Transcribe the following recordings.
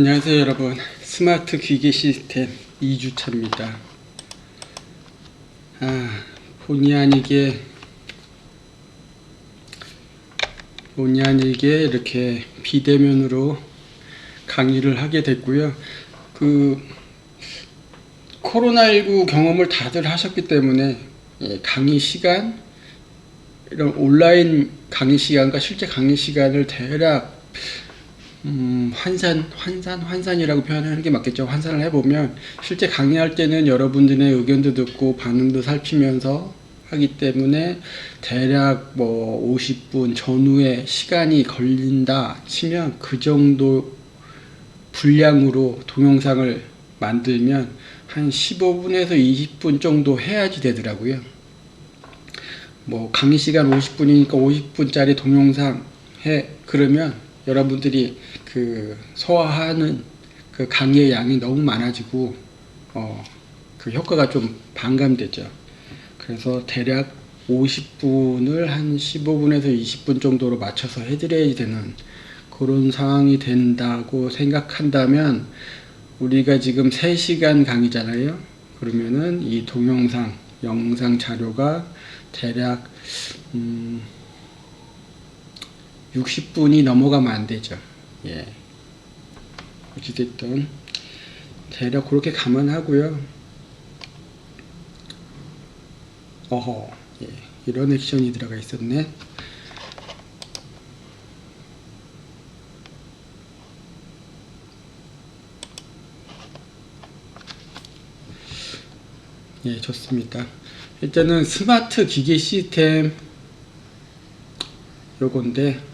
안녕하세요 여러분, 스마트 기계 시스템 2주차입니다. 본의 아니게 이렇게 비대면으로 강의를 하게 됐고요. 코로나19 경험을 다들 하셨기 때문에 강의 시간, 이런 온라인 강의 시간과 실제 강의 시간을 대략 환산이라고 표현하는 게 맞겠죠. 환산을 해보면 실제 강의할 때는 여러분들의 의견도 듣고 반응도 살피면서 하기 때문에 대략 50분 전후에 시간이 걸린다 치면, 그 정도 분량으로 동영상을 만들면 한 15분에서 20분 정도 해야지 되더라고요. 강의 시간 50분이니까 50분짜리 동영상 그러면 여러분들이 소화하는 강의의 양이 너무 많아지고 그 효과가 좀 반감되죠. 그래서 대략 50분을 한 15분에서 20분 정도로 맞춰서 해드려야 되는 그런 상황이 된다고 생각한다면, 우리가 지금 3시간 강의잖아요. 그러면은 이 동영상, 영상 자료가 대략 60분이 넘어가면 안 되죠. 어찌됐든 대략 그렇게 감안하고요. 이런 액션이 들어가 있었네. 좋습니다. 일단은 스마트 기계 시스템 요건데,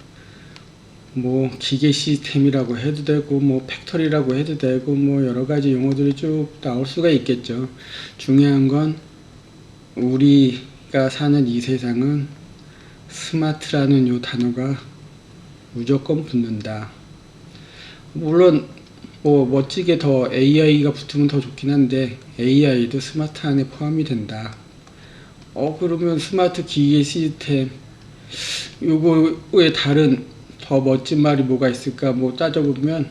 기계 시스템이라고 해도 되고 팩토리라고 해도 되고 여러가지 용어들이 쭉 나올 수가 있겠죠. 중요한 건 우리가 사는 이 세상은 스마트라는 요 단어가 무조건 붙는다. 물론 멋지게 더 AI가 붙으면 더 좋긴 한데, AI도 스마트 안에 포함이 된다. 그러면 스마트 기계 시스템 요거의 다른 더 멋진 말이 뭐가 있을까 따져보면,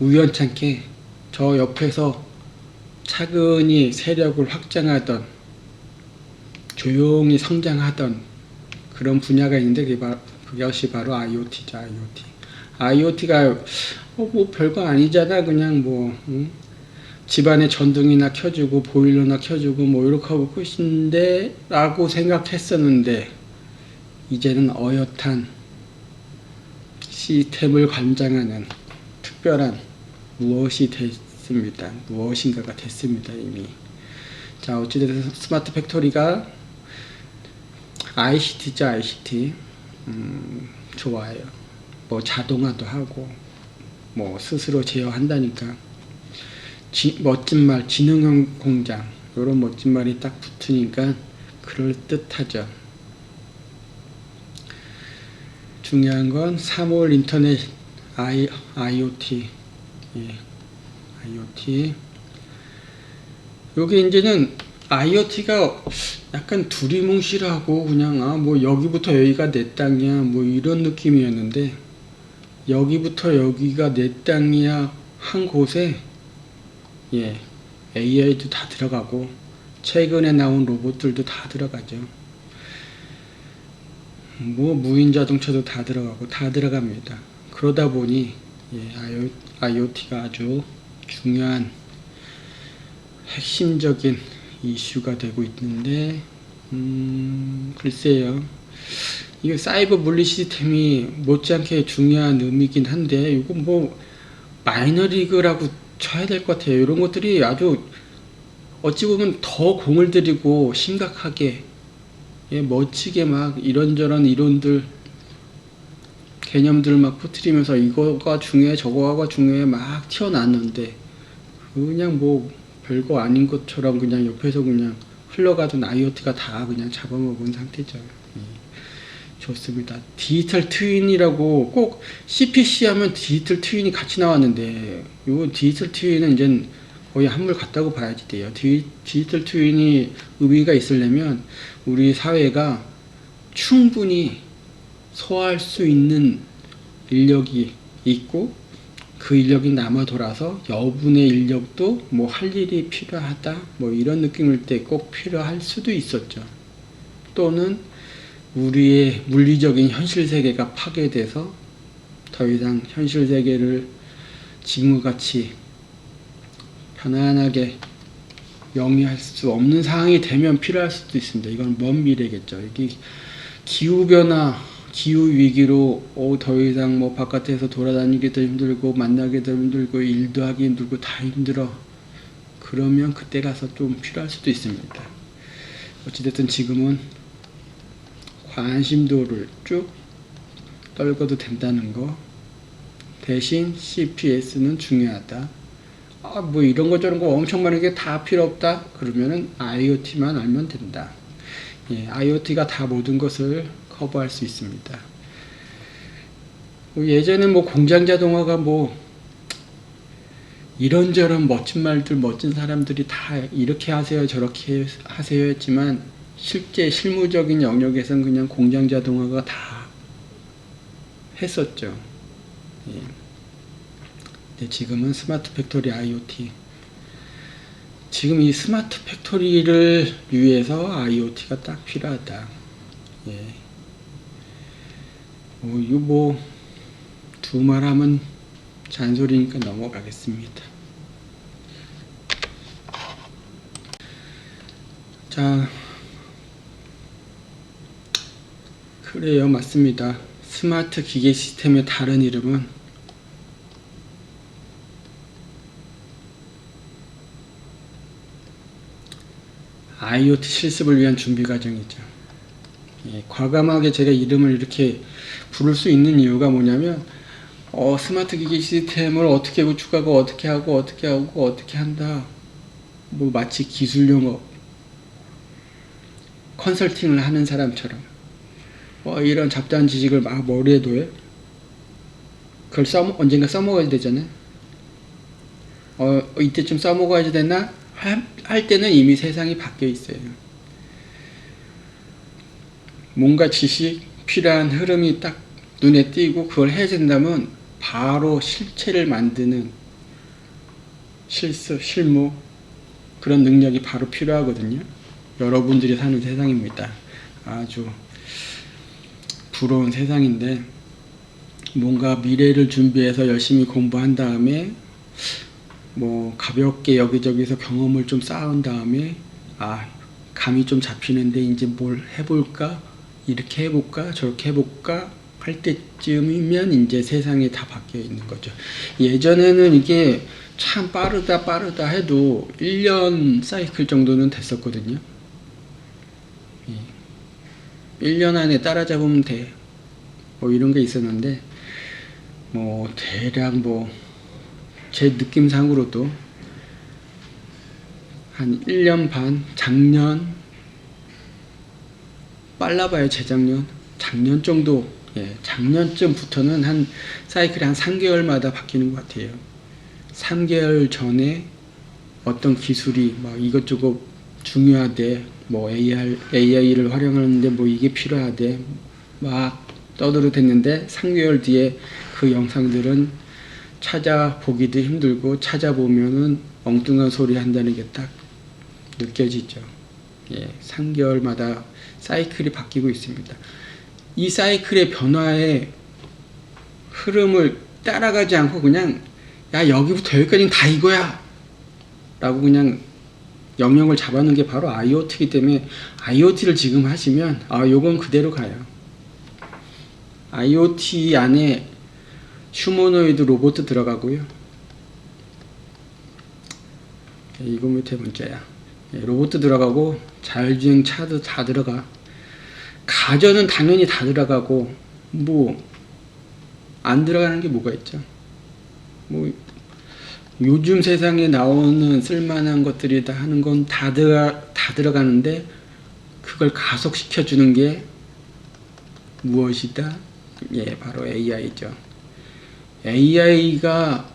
우연찮게 저 옆에서 차근히 세력을 확장하던, 조용히 성장하던 그런 분야가 있는데, 그것이 바로 IoT죠. IoT가 별거 아니잖아. 그냥 집안에 전등이나 켜주고 보일러나 켜주고 이렇게 하고 끝인데 라고 생각했었는데, 이제는 어엿한 시스템을 관장하는 특별한 무엇인가가 됐습니다 이미. 자, 어찌됐든 스마트 팩토리가 ICT죠. ICT 좋아요. 자동화도 하고 스스로 제어한다니까. 멋진 말, 지능형 공장, 이런 멋진 말이 딱 붙으니까 그럴듯하죠. 중요한 건 3월 인터넷 IoT. IoT. 요게 이제는 IoT가 약간 두리뭉실하고 그냥 여기부터 여기가 내 땅이야 이런 느낌이었는데, 여기부터 여기가 내 땅이야 한 곳에 AI도 다 들어가고 최근에 나온 로봇들도 다 들어가죠. 무인 자동차도 다 들어가고 다 들어갑니다. 그러다 보니 IoT가 아주 중요한 핵심적인 이슈가 되고 있는데, 글쎄요. 이게 사이버 물리 시스템이 못지않게 중요한 의미긴 한데, 이거 마이너리그라고 쳐야 될 것 같아요. 이런 것들이 아주 어찌 보면 더 공을 들이고 심각하게 멋지게 이런저런 이론들, 개념들 퍼뜨리면서 이거가 중요해 저거가 중요해 튀어나왔는데, 그냥 별거 아닌 것처럼 그냥 옆에서 그냥 흘러가던 IoT가 다 그냥 잡아먹은 상태죠. 좋습니다. 디지털 트윈이라고 꼭 CPC 하면 디지털 트윈이 같이 나왔는데, 요 디지털 트윈은 이제 거의 한물 같다고 봐야지 돼요. 디지털 트윈이 의미가 있으려면 우리 사회가 충분히 소화할 수 있는 인력이 있고, 그 인력이 남아 돌아서 여분의 인력도 뭐 할 일이 필요하다 뭐 이런 느낌일 때 꼭 필요할 수도 있었죠. 또는 우리의 물리적인 현실 세계가 파괴돼서 더 이상 현실 세계를 지금과 같이 편안하게 영위할 수 없는 상황이 되면 필요할 수도 있습니다. 이건 먼 미래겠죠. 이게 기후변화, 기후위기로 더 이상 뭐 바깥에서 돌아다니기도 힘들고 만나기도 힘들고 일도 하기 힘들고 다 힘들어. 그러면 그때 가서 좀 필요할 수도 있습니다. 어찌됐든 지금은 관심도를 쭉 떨궈도 된다는 거. 대신 CPS는 중요하다. 뭐 이런 거 저런 거 엄청 많은 게 다 필요 없다. 그러면은 IoT만 알면 된다. IoT가 다 모든 것을 커버할 수 있습니다. 예전에 뭐 공장 자동화가 뭐 이런저런 멋진 말들, 멋진 사람들이 다 이렇게 하세요, 저렇게 하세요 했지만 실제 실무적인 영역에서는 그냥 공장 자동화가 다 했었죠. 근데 지금은 스마트 팩토리 IoT. 지금 이 스마트 팩토리를 위해서 IoT가 딱 필요하다. 이거 뭐 두 말 하면 잔소리니까 넘어가겠습니다. 자, 그래요, 맞습니다. 스마트 기계 시스템의 다른 이름은 IoT 실습을 위한 준비 과정이죠. 과감하게 제가 이름을 이렇게 부를 수 있는 이유가 뭐냐면 스마트 기기 시스템을 어떻게 구축하고 어떻게 하고 어떻게 하고 어떻게 한다. 뭐 마치 기술 용어 컨설팅을 하는 사람처럼 이런 잡다한 지식을 막 머리에 둬요. 그걸 언젠가 써먹어야 되잖아요. 이때쯤 써먹어야 되나 할 때는 이미 세상이 바뀌어 있어요. 뭔가 지식 필요한 흐름이 딱 눈에 띄고 그걸 해야 된다면 바로 실체를 만드는 실습, 실무 그런 능력이 바로 필요하거든요. 여러분들이 사는 세상입니다. 아주 부러운 세상인데 뭔가 미래를 준비해서 열심히 공부한 다음에 뭐 가볍게 여기저기서 경험을 좀 쌓은 다음에 감이 좀 잡히는데 이제 뭘 해볼까? 이렇게 해볼까? 저렇게 해볼까? 할 때쯤이면 이제 세상이 다 바뀌어 있는 거죠. 예전에는 이게 참 빠르다 해도 1년 사이클 정도는 됐었거든요. 1년 안에 따라잡으면 돼. 뭐 이런 게 있었는데 뭐 대략 뭐 제 느낌상으로도 한 1년 반, 작년 빨라봐야 재작년, 작년 정도, 작년쯤부터는 한 사이클이 한 3개월마다 바뀌는 것 같아요. 3개월 전에 어떤 기술이 막 이것저것 중요하대, 뭐 AI를 활용하는데 뭐 이게 필요하대, 막 떠들어댔는데 3개월 뒤에 그 영상들은 찾아보기도 힘들고 찾아보면은 엉뚱한 소리 한다는 게 딱 느껴지죠. 3개월마다 사이클이 바뀌고 있습니다. 이 사이클의 변화의 흐름을 따라가지 않고 그냥 여기부터 여기까지는 다 이거야 라고 그냥 영역을 잡아놓은 게 바로 IoT이기 때문에 IoT를 지금 하시면 요건 그대로 가요. IoT 안에 휴머노이드 로봇 들어가고요. 이거 밑에 문자야. 로봇 들어가고 자율주행 차도 다 들어가. 가전은 당연히 다 들어가고 뭐 안 들어가는 게 뭐가 있죠. 뭐 요즘 세상에 나오는 쓸만한 것들이 다 하는 건 다 들어가는데 그걸 가속시켜 주는 게 무엇이다? 바로 AI죠. AI가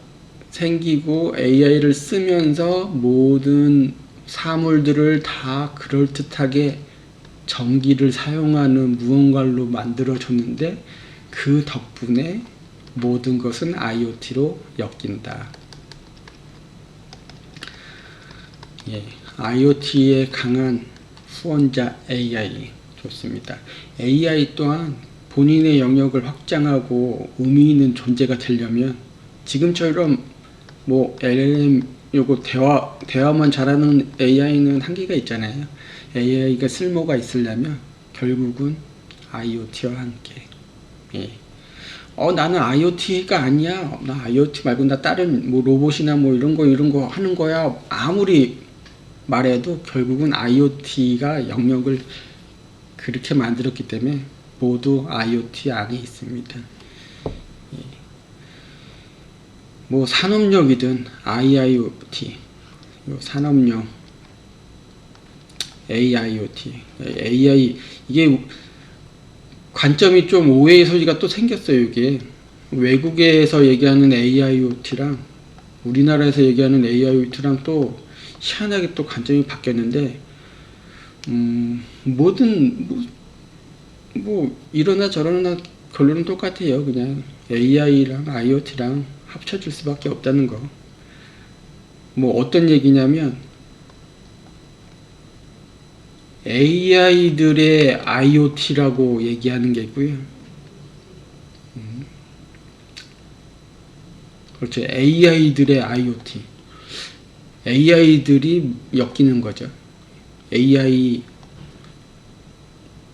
생기고 AI를 쓰면서 모든 사물들을 다 그럴듯하게 전기를 사용하는 무언가로 만들어줬는데 그 덕분에 모든 것은 IoT로 엮인다. 예, IoT의 강한 후원자 AI 좋습니다. AI 또한 본인의 영역을 확장하고 의미 있는 존재가 되려면 지금처럼 뭐 LLM 요거 대화만 잘하는 AI는 한계가 있잖아요. AI가 쓸모가 있으려면 결국은 IoT와 함께. 예. 나는 IoT가 아니야. 나 IoT 말고 나 다른 뭐 로봇이나 뭐 이런 거 하는 거야. 아무리 말해도 결국은 IoT가 영역을 그렇게 만들었기 때문에 모두 IoT 안에 있습니다. 예. 뭐 산업용이든 IIoT, 산업용 AIoT, AI 이게 관점이 좀 오해의 소지가 또 생겼어요. 이게 외국에서 얘기하는 AIoT랑 우리나라에서 얘기하는 AIoT랑 또 희한하게 또 관점이 바뀌었는데 뭐든 뭐 이러나 저러나 결론은 똑같아요. 그냥 AI랑 IoT랑 합쳐질 수밖에 없다는 거. 뭐 어떤 얘기냐면 AI들의 IoT라고 얘기하는 게 있고요. 그렇죠. AI들의 IoT. AI들이 엮이는 거죠. AI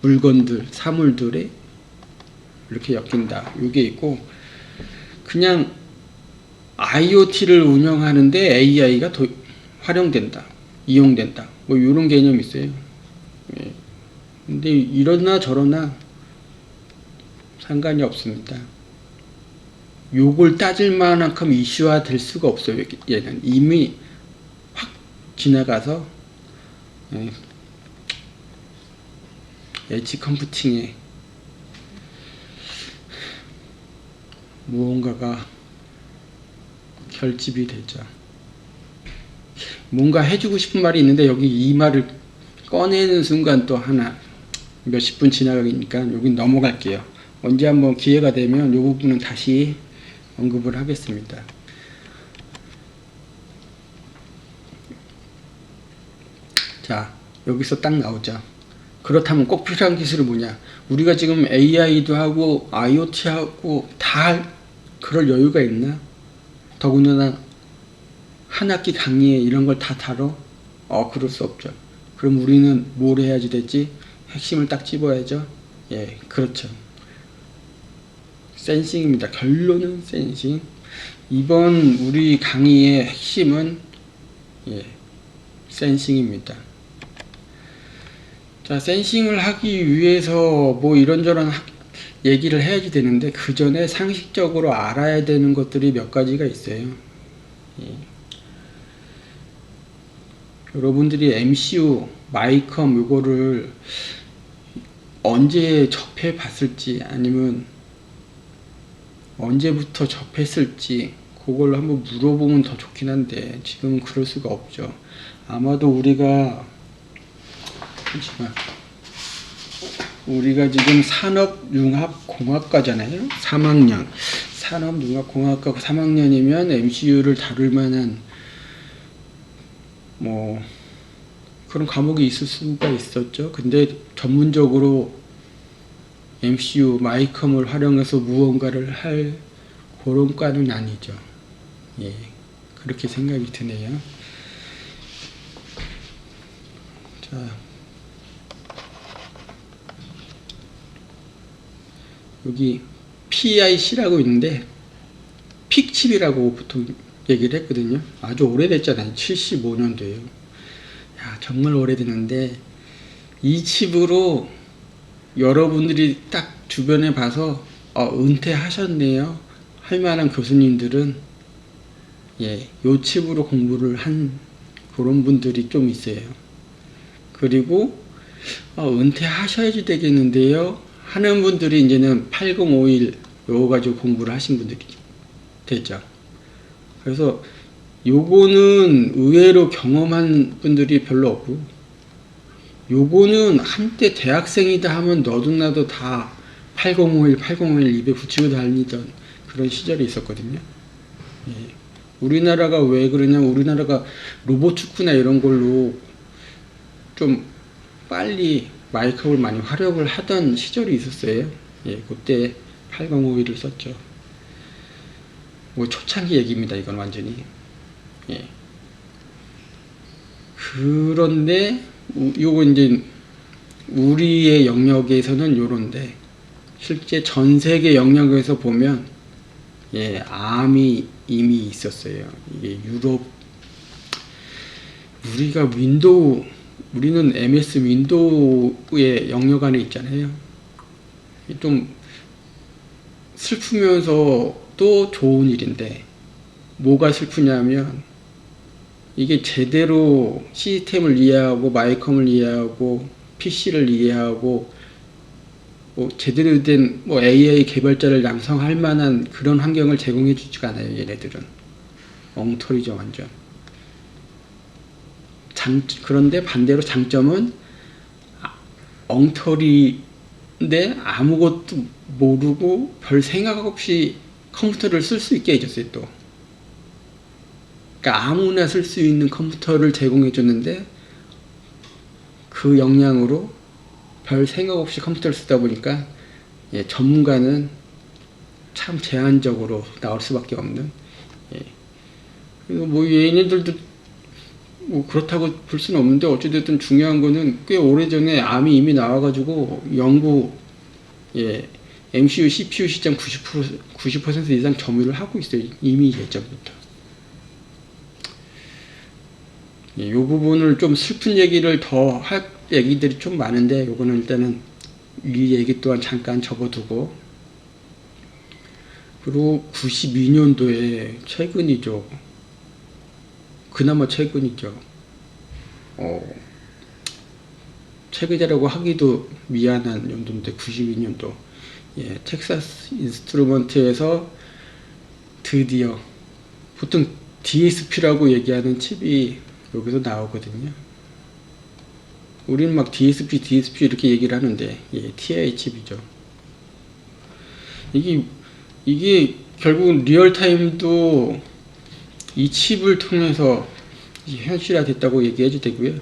물건들, 사물들에 이렇게 엮인다. 이게 있고, 그냥 IoT를 운영하는데 AI가 활용된다, 이용된다. 뭐 이런 개념이 있어요. 예. 근데 이러나 저러나 상관이 없습니다. 요걸 따질 만큼 이슈화 될 수가 없어요. 얘는 이미 확 지나가서 엣지 컴퓨팅에 무언가가 결집이 되죠. 뭔가 해주고 싶은 말이 있는데 여기 이 말을 꺼내는 순간 또 하나 몇십 분 지나가니까 여기 넘어갈게요. 언제 한번 기회가 되면 이 부분은 다시 언급을 하겠습니다. 자, 여기서 딱 나오죠. 그렇다면 꼭 필요한 기술이 뭐냐? 우리가 지금 AI도 하고 IoT 하고 다 그럴 여유가 있나? 더군다나 한 학기 강의에 이런 걸 다 다뤄? 그럴 수 없죠. 그럼 우리는 뭘 해야지 되지? 핵심을 딱 집어야죠. 예, 그렇죠. 센싱입니다. 결론은 센싱. 이번 우리 강의의 핵심은 센싱입니다. 자, 센싱을 하기 위해서 뭐 이런저런 얘기를 해야지 되는데 그 전에 상식적으로 알아야 되는 것들이 몇 가지가 있어요. 여러분들이 MCU, 마이컴 요거를 언제 접해 봤을지 아니면 언제부터 접했을지 그걸 한번 물어보면 더 좋긴 한데 지금은 그럴 수가 없죠. 아마도 우리가 지금 산업융합공학과잖아요. 3학년 산업융합공학과 3학년이면 MCU를 다룰 만한 뭐 그런 과목이 있을 수가 있었죠. 근데 전문적으로 MCU 마이컴을 활용해서 무언가를 할 그런 과는 아니죠. 예, 그렇게 생각이 드네요. 자, 여기 PIC라고 있는데 픽칩이라고 보통 얘기를 했거든요. 아주 오래됐잖아요. 75년도에요. 야, 정말 오래됐는데 이 칩으로 여러분들이 딱 주변에 봐서 은퇴하셨네요 할 만한 교수님들은 요 칩으로 공부를 한 그런 분들이 좀 있어요. 그리고 은퇴하셔야지 되겠는데요 하는 분들이 이제는 8051 요거 가지고 공부를 하신 분들이 되죠. 그래서 요거는 의외로 경험한 분들이 별로 없고, 요거는 한때 대학생이다 하면 너도 나도 다 8051 입에 붙이고 다니던 그런 시절이 있었거든요. 예. 우리나라가 왜 그러냐면 우리나라가 로봇 축구나 이런 걸로 좀 빨리 마이크업을 많이 활용을 하던 시절이 있었어요. 예, 그때 8051을 썼죠. 뭐 초창기 얘기입니다. 이건 완전히. 예. 그런데 요거 이제 우리의 영역에서는 요런데 실제 전 세계 영역에서 보면 예, 암이 이미 있었어요. 이게 유럽 우리는 MS 윈도우의 영역 안에 있잖아요. 좀 슬프면서 또 좋은 일인데 뭐가 슬프냐면 이게 제대로 시스템을 이해하고 마이컴을 이해하고 PC를 이해하고 뭐 제대로 된 뭐 AI 개발자를 양성할 만한 그런 환경을 제공해 주지가 않아요. 얘네들은 엉터리죠 완전. 그런데 반대로 장점은 엉터리인데 아무것도 모르고 별 생각 없이 컴퓨터를 쓸 수 있게 해줬어요. 또 그러니까 아무나 쓸 수 있는 컴퓨터를 제공해 줬는데 그 역량으로 별 생각 없이 컴퓨터를 쓰다 보니까 예, 전문가는 참 제한적으로 나올 수밖에 없는. 예. 그리고 뭐 얘네들도 뭐 그렇다고 볼 수는 없는데 어찌됐든 중요한 거는 꽤 오래전에 암이 이미 나와가지고 연구 예, MCU, CPU 시장 90% 이상 점유를 하고 있어요. 이미 예전부터. 예, 이 부분을 좀 슬픈 얘기를 더 할 얘기들이 좀 많은데 요거는 일단은 이 얘기 또한 잠깐 접어두고, 그리고 92년도에 최근이죠. 그나마 최근이죠. 최근이라고 하기도 미안한 연도인데 92년도 예, 텍사스 인스트루먼트에서 드디어 보통 DSP라고 얘기하는 칩이 여기서 나오거든요. 우리는 막 DSP 이렇게 얘기를 하는데 예, TI 칩이죠. 이게 결국은 리얼타임도 이 칩을 통해서 현실화됐다고 얘기해도 되고요.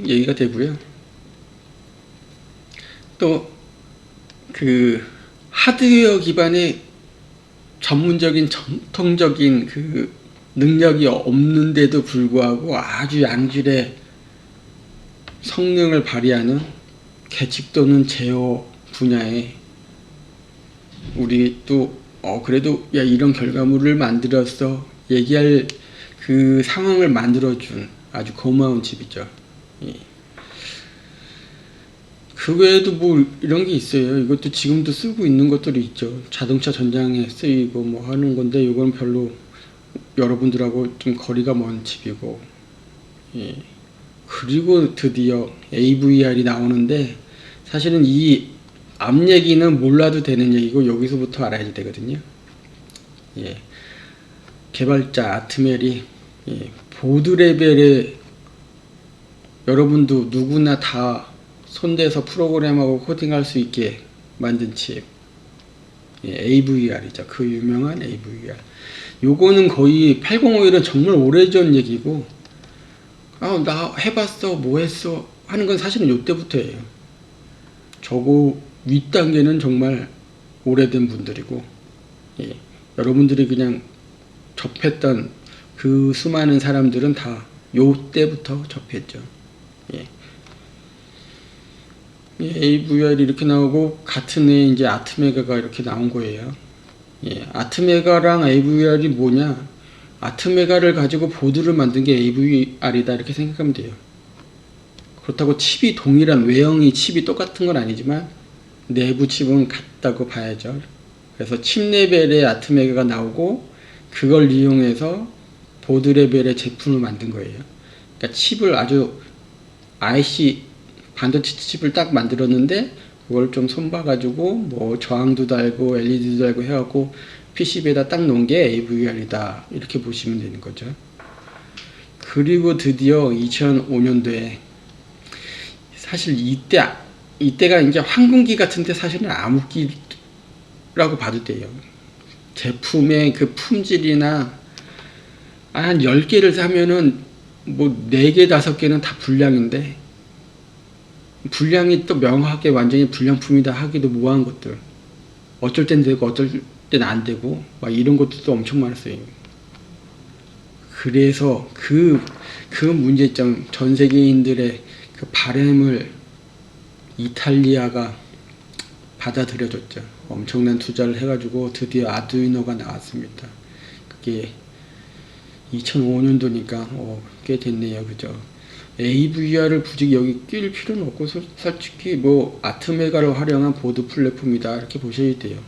얘기가 되고요. 또 그 하드웨어 기반의 전문적인 정통적인 그 능력이 없는데도 불구하고 아주 양질의 성능을 발휘하는 계측 또는 제어 분야에 우리 또 그래도 야 이런 결과물을 만들었어 얘기할 그 상황을 만들어준 아주 고마운 칩이죠. 예. 그 외에도 뭐 이런 게 있어요. 이것도 지금도 쓰고 있는 것들이 있죠. 자동차 전장에 쓰이고 뭐 하는 건데 이건 별로 여러분들하고 좀 거리가 먼 칩이고. 예. 그리고 드디어 AVR이 나오는데 사실은 이 앞 얘기는 몰라도 되는 얘기고 여기서부터 알아야 되거든요. 예. 개발자 아트멜이 예. 보드 레벨에 여러분도 누구나 다 손대서 프로그램하고 코딩할 수 있게 만든 칩. 예, AVR이죠. 그 유명한 AVR. 요거는 거의 8051은 정말 오래전 얘기고, 나 해봤어, 뭐 했어 하는 건 사실은 요때부터예요. 저거 윗단계는 정말 오래된 분들이고, 예, 여러분들이 그냥 접했던 그 수많은 사람들은 다 요때부터 접했죠. 예. AVR이 이렇게 나오고 같은 해에 이제 아트메가가 이렇게 나온 거예요. 예, 아트메가랑 AVR이 뭐냐? 아트메가를 가지고 보드를 만든 게 AVR이다 이렇게 생각하면 돼요. 그렇다고 칩이 동일한 외형이 칩이 똑같은 건 아니지만 내부 칩은 같다고 봐야죠. 그래서 칩 레벨의 아트메가가 나오고 그걸 이용해서 보드 레벨의 제품을 만든 거예요. 그러니까 칩을 아주 IC 반도체 칩을 딱 만들었는데 그걸 좀 손봐가지고 뭐 저항도 달고 LED도 달고 해갖고 PCB에다 딱 놓은 게 AVR이다 이렇게 보시면 되는 거죠. 그리고 드디어 2005년도에 사실 이때가 이제 황금기 같은데 사실은 암흑기라고 봐도 돼요. 제품의 그 품질이나 한 10개를 사면은 뭐 4개, 5개는 다 불량인데, 불량이 또 명확하게 완전히 불량품이다 하기도 뭐한 것들. 어쩔 땐 되고 어쩔 땐 안 되고 막 이런 것들도 엄청 많았어요. 그래서 그 문제점, 전 세계인들의 그 바램을 이탈리아가 받아들여줬죠. 엄청난 투자를 해가지고 드디어 아두이노가 나왔습니다. 그게 2005년도니까 꽤 됐네요. 그죠? AVR을 굳이 여기 낄 필요는 없고, 솔직히 뭐 아트메가를 활용한 보드 플랫폼이다 이렇게 보셔야 돼요.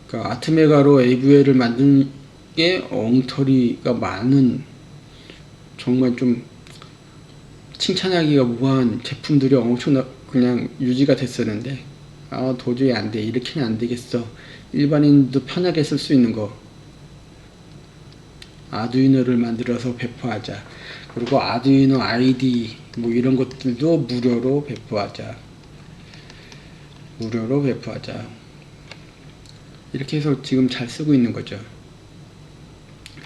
그러니까 아트메가로 AVR을 만든 게 엉터리가 많은, 정말 좀 칭찬하기가 무한 제품들이 엄청 그냥 유지가 됐었는데, 도저히 안 돼, 이렇게는 안 되겠어, 일반인도 편하게 쓸 수 있는 거 아두이노를 만들어서 배포하자. 그리고 아두이노 ID 뭐 이런 것들도 무료로 배포하자. 이렇게 해서 지금 잘 쓰고 있는 거죠.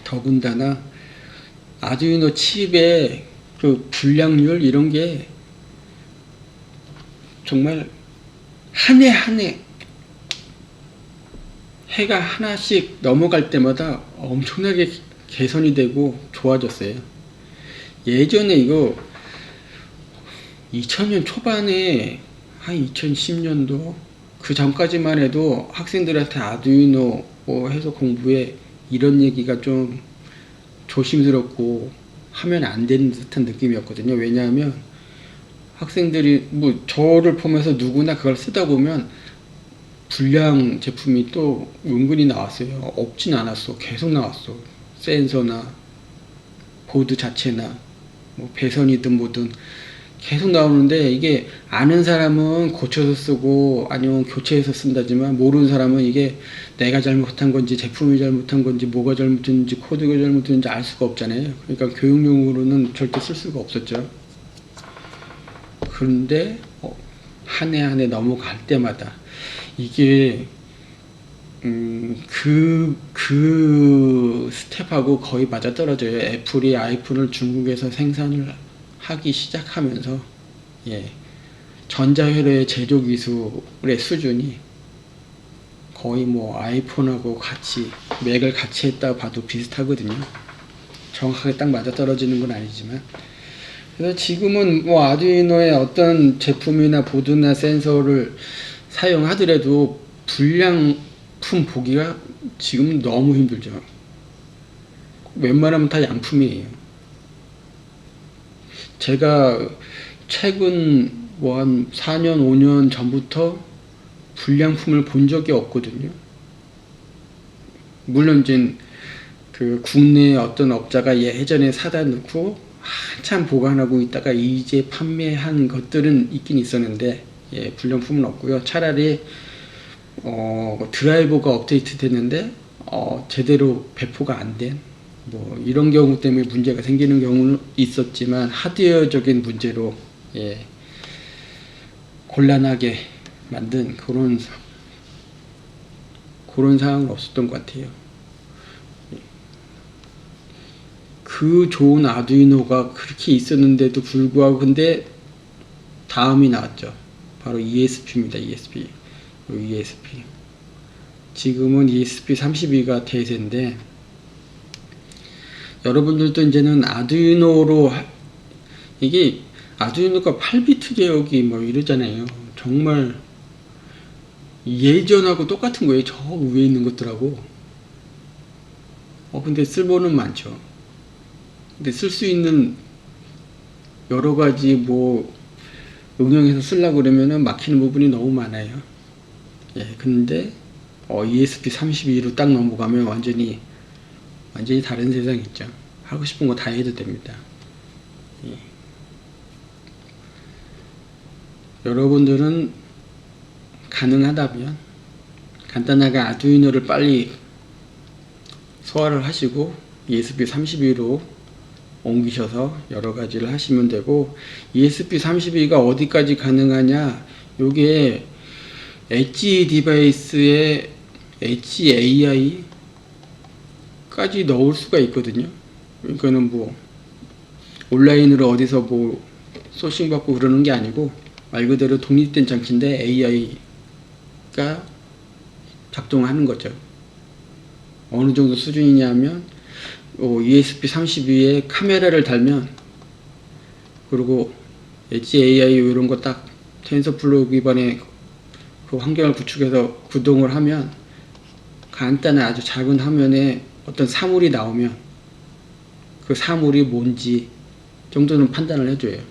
더군다나 아두이노 칩의 그 불량률 이런 게 정말 한 해 해가 하나씩 넘어갈 때마다 엄청나게 개선이 되고 좋아졌어요. 예전에 이거 2000년 초반에 한 2010년도 그 전까지만 해도 학생들한테 아두이노 뭐 해서 공부해 이런 얘기가 좀 조심스럽고 하면 안 되는 듯한 느낌이었거든요. 왜냐하면 학생들이 뭐 저를 포함해서 누구나 그걸 쓰다 보면 불량 제품이 또 은근히 나왔어요. 없진 않았어. 계속 나왔어. 센서나 보드 자체나 뭐 배선이든 뭐든 계속 나오는데, 이게 아는 사람은 고쳐서 쓰고 아니면 교체해서 쓴다지만 모르는 사람은 이게 내가 잘못한 건지 제품이 잘못한 건지 뭐가 잘못했는지 코드가 잘못했는지 알 수가 없잖아요. 그러니까 교육용으로는 절대 쓸 수가 없었죠. 그런데 한 해 넘어갈 때마다 이게 그 스텝하고 거의 맞아떨어져요. 애플이 아이폰을 중국에서 생산을 하기 시작하면서, 전자회로의 제조 기술의 수준이 거의 뭐 아이폰하고 같이 맥을 같이 했다 봐도 비슷하거든요. 정확하게 딱 맞아떨어지는 건 아니지만. 그래서 지금은 뭐 아두이노의 어떤 제품이나 보드나 센서를 사용하더라도 불량품 보기가 지금 너무 힘들죠. 웬만하면 다 양품이에요. 제가 최근 뭐 한 4년 5년 전부터 불량품을 본 적이 없거든요. 물론 이제 그 국내 어떤 업자가 예전에 사다 놓고 한참 보관하고 있다가 이제 판매한 것들은 있긴 있었는데, 불량품은 없고요. 차라리 드라이버가 업데이트 됐는데 제대로 배포가 안 된 뭐 이런 경우 때문에 문제가 생기는 경우는 있었지만, 하드웨어적인 문제로 곤란하게 만든 그런 상황은 없었던 것 같아요. 그 좋은 아두이노가 그렇게 있었는데도 불구하고 근데 다음이 나왔죠. 바로 ESP입니다. ESP. 지금은 ESP32가 대세인데, 여러분들도 이제는 아두이노로, 이게 아두이노가 8비트 제어기 뭐 이러잖아요. 정말 예전하고 똑같은 거예요. 저 위에 있는 것들하고. 근데 쓸모는 많죠. 근데 쓸 수 있는 여러 가지 뭐 응용해서 쓰려고 그러면은 막히는 부분이 너무 많아요. 근데 ESP32로 딱 넘어가면 완전히 다른 세상이죠. 하고 싶은 거 다 해도 됩니다. 여러분들은 가능하다면 간단하게 아두이노를 빨리 소화를 하시고 ESP32로 옮기셔서 여러 가지를 하시면 되고, ESP32가 어디까지 가능하냐, 요게 엣지 디바이스에 엣지 AI까지 넣을 수가 있거든요. 그러니까는 뭐 온라인으로 어디서 뭐 소싱 받고 그러는 게 아니고 말 그대로 독립된 장치인데 AI가 작동하는 거죠. 어느 정도 수준이냐면 ESP32에 카메라를 달면, 그리고 엣지 AI 이런 거 딱 텐서플로우 기반의 그 환경을 구축해서 구동을 하면 간단한 아주 작은 화면에 어떤 사물이 나오면 그 사물이 뭔지 정도는 판단을 해줘요.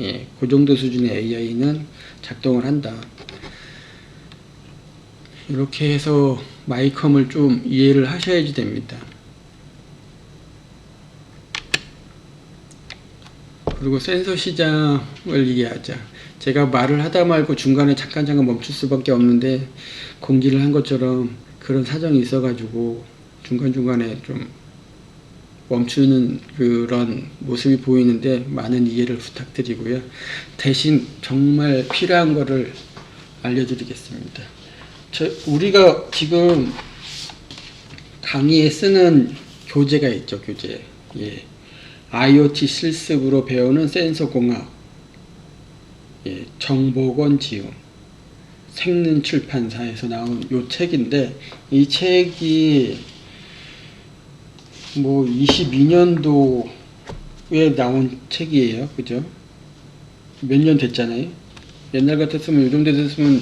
예, 그 정도 수준의 AI는 작동을 한다. 이렇게 해서 마이컴을 좀 이해를 하셔야지 됩니다. 그리고 센서 시장을 이해하자. 제가 말을 하다 말고 중간에 잠깐 멈출 수밖에 없는데, 공지를 한 것처럼 그런 사정이 있어가지고 중간중간에 좀 멈추는 그런 모습이 보이는데 많은 이해를 부탁드리고요. 대신 정말 필요한 거를 알려드리겠습니다. 우리가 지금 강의에 쓰는 교재가 있죠, 교재. 예. IoT 실습으로 배우는 센서 공학. 예. 정복원 지음. 생능 출판사에서 나온 요 책인데, 이 책이 뭐 22년도에 나온 책이에요. 그죠? 몇 년 됐잖아요. 옛날 같았으면, 요즘 됐으면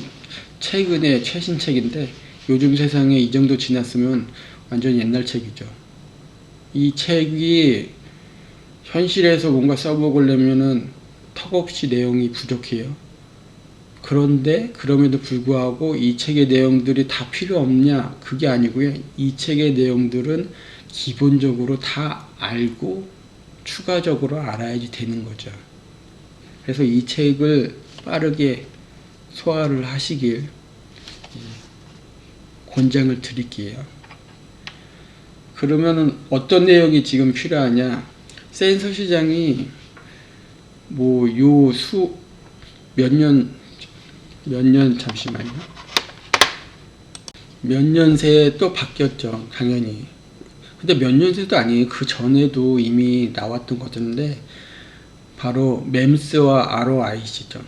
최근에 최신 책인데, 요즘 세상에 이 정도 지났으면 완전 옛날 책이죠. 이 책이 현실에서 뭔가 써먹으려면은 턱없이 내용이 부족해요. 그런데 그럼에도 불구하고 이 책의 내용들이 다 필요 없냐? 그게 아니고요. 이 책의 내용들은 기본적으로 다 알고 추가적으로 알아야지 되는 거죠. 그래서 이 책을 빠르게 소화를 하시길 권장을 드릴게요. 그러면은 어떤 내용이 지금 필요하냐? 센서 시장이 뭐 잠시만요. 몇 년 새에 또 바뀌었죠, 당연히. 근데 몇 년 새도 아니에요. 그 전에도 이미 나왔던 것인데, 바로 MEMS와 ROIC죠.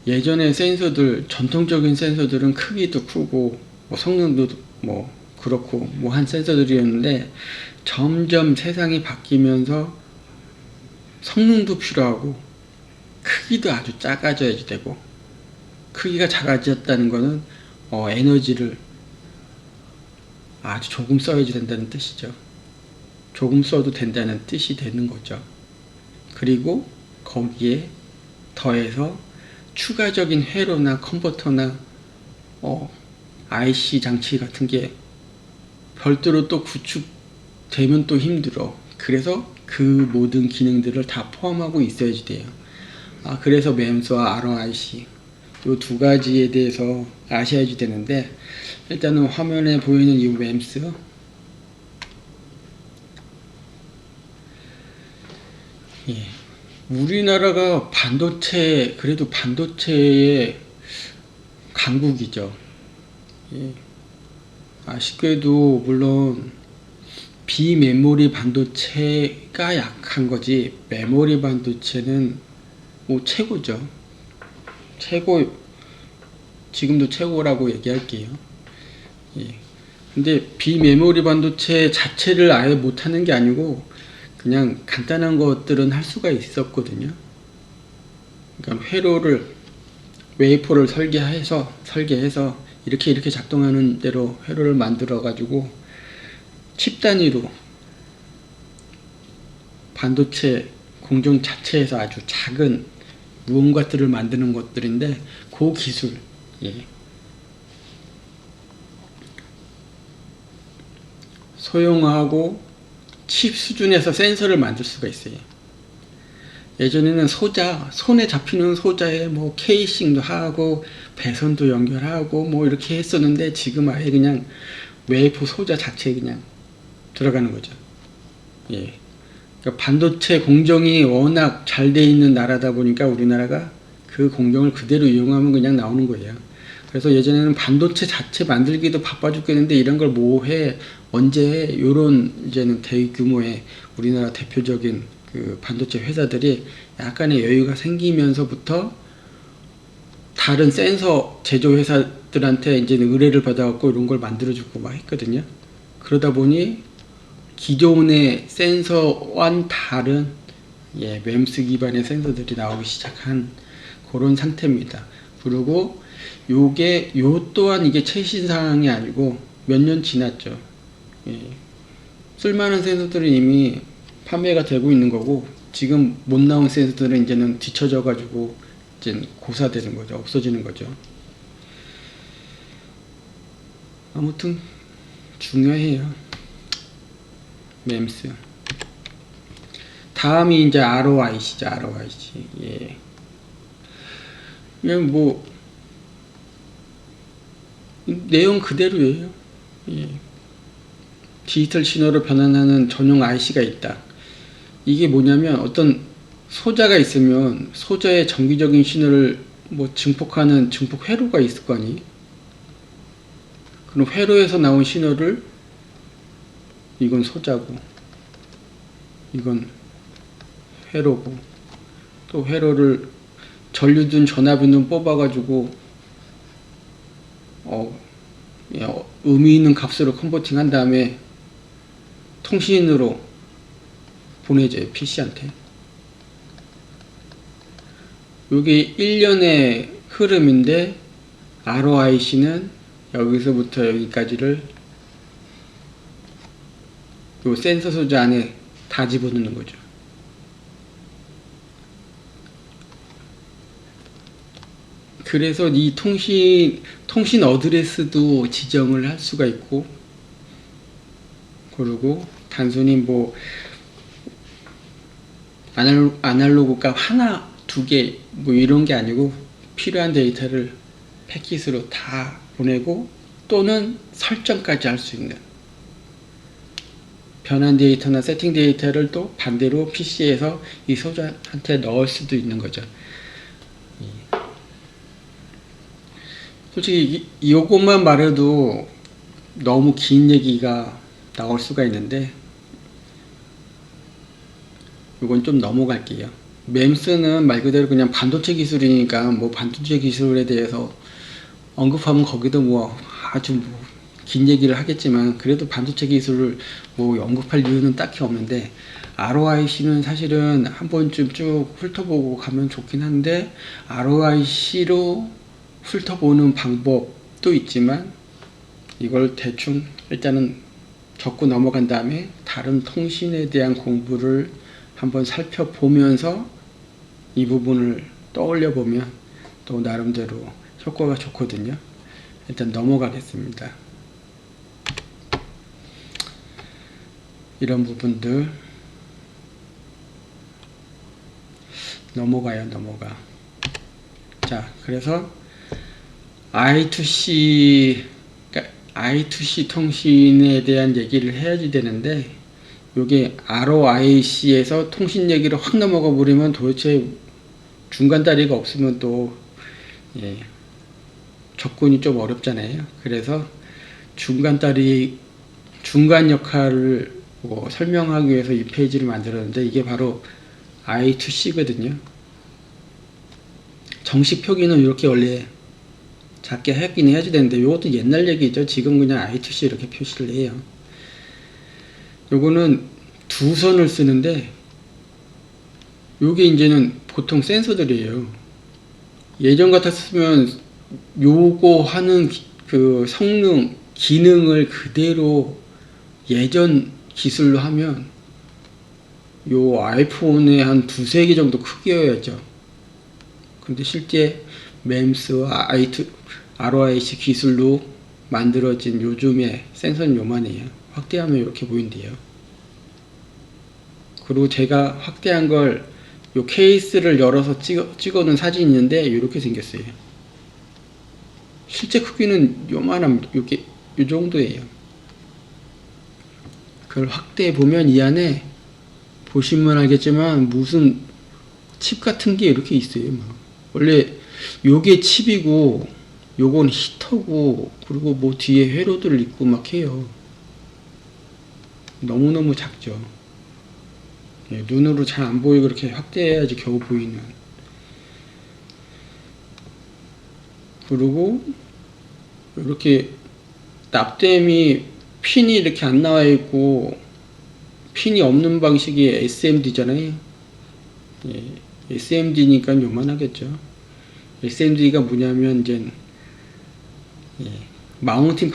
예전에 센서들, 전통적인 센서들은 크기도 크고 뭐 성능도 뭐 그렇고 뭐 한 센서들이었는데, 점점 세상이 바뀌면서 성능도 필요하고 크기도 아주 작아져야 되고, 크기가 작아졌다는 거는 에너지를 아주 조금 써야지 된다는 뜻이죠. 조금 써도 된다는 뜻이 되는 거죠. 그리고 거기에 더해서 추가적인 회로나 컨버터나 IC 장치 같은 게 별도로 또 구축되면 또 힘들어. 그래서 그 모든 기능들을 다 포함하고 있어야지 돼요. 그래서 MEMS와 ROIC 이 두 가지에 대해서 아셔야지 되는데, 일단은 화면에 보이는 이 MEMS, 예. 우리나라가 그래도 반도체의 강국이죠. 예. 아쉽게도 물론 비메모리 반도체가 약한 거지, 메모리 반도체는 뭐 최고죠. 지금도 최고라고 얘기할게요. 예. 근데 비메모리 반도체 자체를 아예 못하는 게 아니고 그냥 간단한 것들은 할 수가 있었거든요. 그러니까 웨이퍼를 설계해서 이렇게 작동하는 대로 회로를 만들어 가지고 칩 단위로 반도체 공정 자체에서 아주 작은 무언가들을 만드는 것들인데, 그 기술, 예. 소형화하고 칩 수준에서 센서를 만들 수가 있어요. 예전에는 손에 잡히는 소자에 뭐 케이싱도 하고 배선도 연결하고 뭐 이렇게 했었는데, 지금 아예 그냥 웨이퍼 소자 자체에 그냥 들어가는 거죠. 예. 그러니까 반도체 공정이 워낙 잘 돼 있는 나라다 보니까 우리나라가 그 공정을 그대로 이용하면 그냥 나오는 거예요. 그래서 예전에는 반도체 자체 만들기도 바빠 죽겠는데 이런 걸 뭐 해, 언제 해, 요런 이제는 대규모의 우리나라 대표적인 그 반도체 회사들이 약간의 여유가 생기면서부터 다른 센서 제조 회사들한테 이제 의뢰를 받아갖고 이런 걸 만들어주고 막 했거든요. 그러다 보니 기존의 센서와는 다른 맴스 기반의 센서들이 나오기 시작한 그런 상태입니다. 그리고 요 또한 이게 최신 사항이 아니고 몇 년 지났죠. 쓸만한 센서들은 이미 판매가 되고 있는 거고, 지금 못 나온 센서들은 이제는 뒤쳐져 가지고 이제 고사되는 거죠. 없어지는 거죠. 아무튼 중요해요. 맴스. 다음이 이제 ROIC죠. ROIC. 예. 그냥 뭐 내용 그대로예요. 예. 디지털 신호로 변환하는 전용 IC가 있다. 이게 뭐냐면 어떤 소자가 있으면 소자의 정기적인 신호를 뭐 증폭하는 증폭 회로가 있을 거 아니. 그럼 회로에서 나온 신호를 이건 소자고 이건 회로고, 또 회로를 전류든 전압이든 뽑아가지고 의미 있는 값으로 컨버팅 한 다음에 통신으로 보내줘요. PC한테. 이게 1년의 흐름인데 ROIC는 여기서부터 여기까지를 요 센서 소자 안에 다 집어넣는 거죠. 그래서 이 통신 어드레스도 지정을 할 수가 있고, 그리고 단순히 뭐 아날로그 값 하나, 두 개 뭐 이런 게 아니고 필요한 데이터를 패킷으로 다 보내고, 또는 설정까지 할 수 있는 변환 데이터나 세팅 데이터를 또 반대로 PC에서 이 소자한테 넣을 수도 있는 거죠. 솔직히 이것만 말해도 너무 긴 얘기가 나올 수가 있는데 이건 좀 넘어갈게요. 맴스는 말 그대로 그냥 반도체 기술이니까 뭐 반도체 기술에 대해서 언급하면 거기도 뭐 아주 뭐 긴 얘기를 하겠지만, 그래도 반도체 기술을 뭐 언급할 이유는 딱히 없는데, ROIC는 사실은 한 번쯤 쭉 훑어보고 가면 좋긴 한데, ROIC로 훑어보는 방법도 있지만 이걸 대충 일단은 적고 넘어간 다음에 다른 통신에 대한 공부를 한번 살펴보면서 이 부분을 떠올려 보면 또 나름대로 효과가 좋거든요. 일단 넘어가겠습니다. 이런 부분들 넘어가. 자, 그래서 I2C 통신에 대한 얘기를 해야지 되는데, 요게 ROIC에서 통신 얘기를 확 넘어가 버리면 도대체 중간 다리가 없으면 또 접근이 좀 어렵잖아요. 그래서 중간 역할을 뭐 설명하기 위해서 이 페이지를 만들었는데, 이게 바로 I2C거든요. 정식 표기는 이렇게 원래 작게 하긴 해야지 되는데, 이것도 옛날 얘기죠. 지금 그냥 I2C 이렇게 표시를 해요. 요거는 두 선을 쓰는데, 요게 이제는 보통 센서들이에요. 예전 같았으면 요거 하는 그 성능, 기능을 그대로 예전 기술로 하면 요 아이폰의 한 두세 개 정도 크기여야죠. 근데 실제 맴스와 ROIC 기술로 만들어진 요즘의 센서는 요만해요. 확대하면 이렇게 보인대요. 그리고 제가 확대한 걸 요 케이스를 열어서 찍어놓은 사진이 있는데 이렇게 생겼어요. 실제 크기는 요만합니다. 요 정도예요. 그걸 확대해 보면 이 안에 보시면 알겠지만 무슨 칩 같은 게 이렇게 있어요. 막. 원래 요게 칩이고 요건 히터고 그리고 뭐 뒤에 회로들 있고 막 해요. 너무너무 작죠. 예, 눈으로 잘 안 보이고 그렇게 확대해야지 겨우 보이는. 그리고 이렇게 납땜이 핀이 이렇게 안 나와 있고 핀이 없는 방식이 SMD잖아요. 예, SMD니까 요만하겠죠. SMD가 뭐냐면 이제 예, 마운팅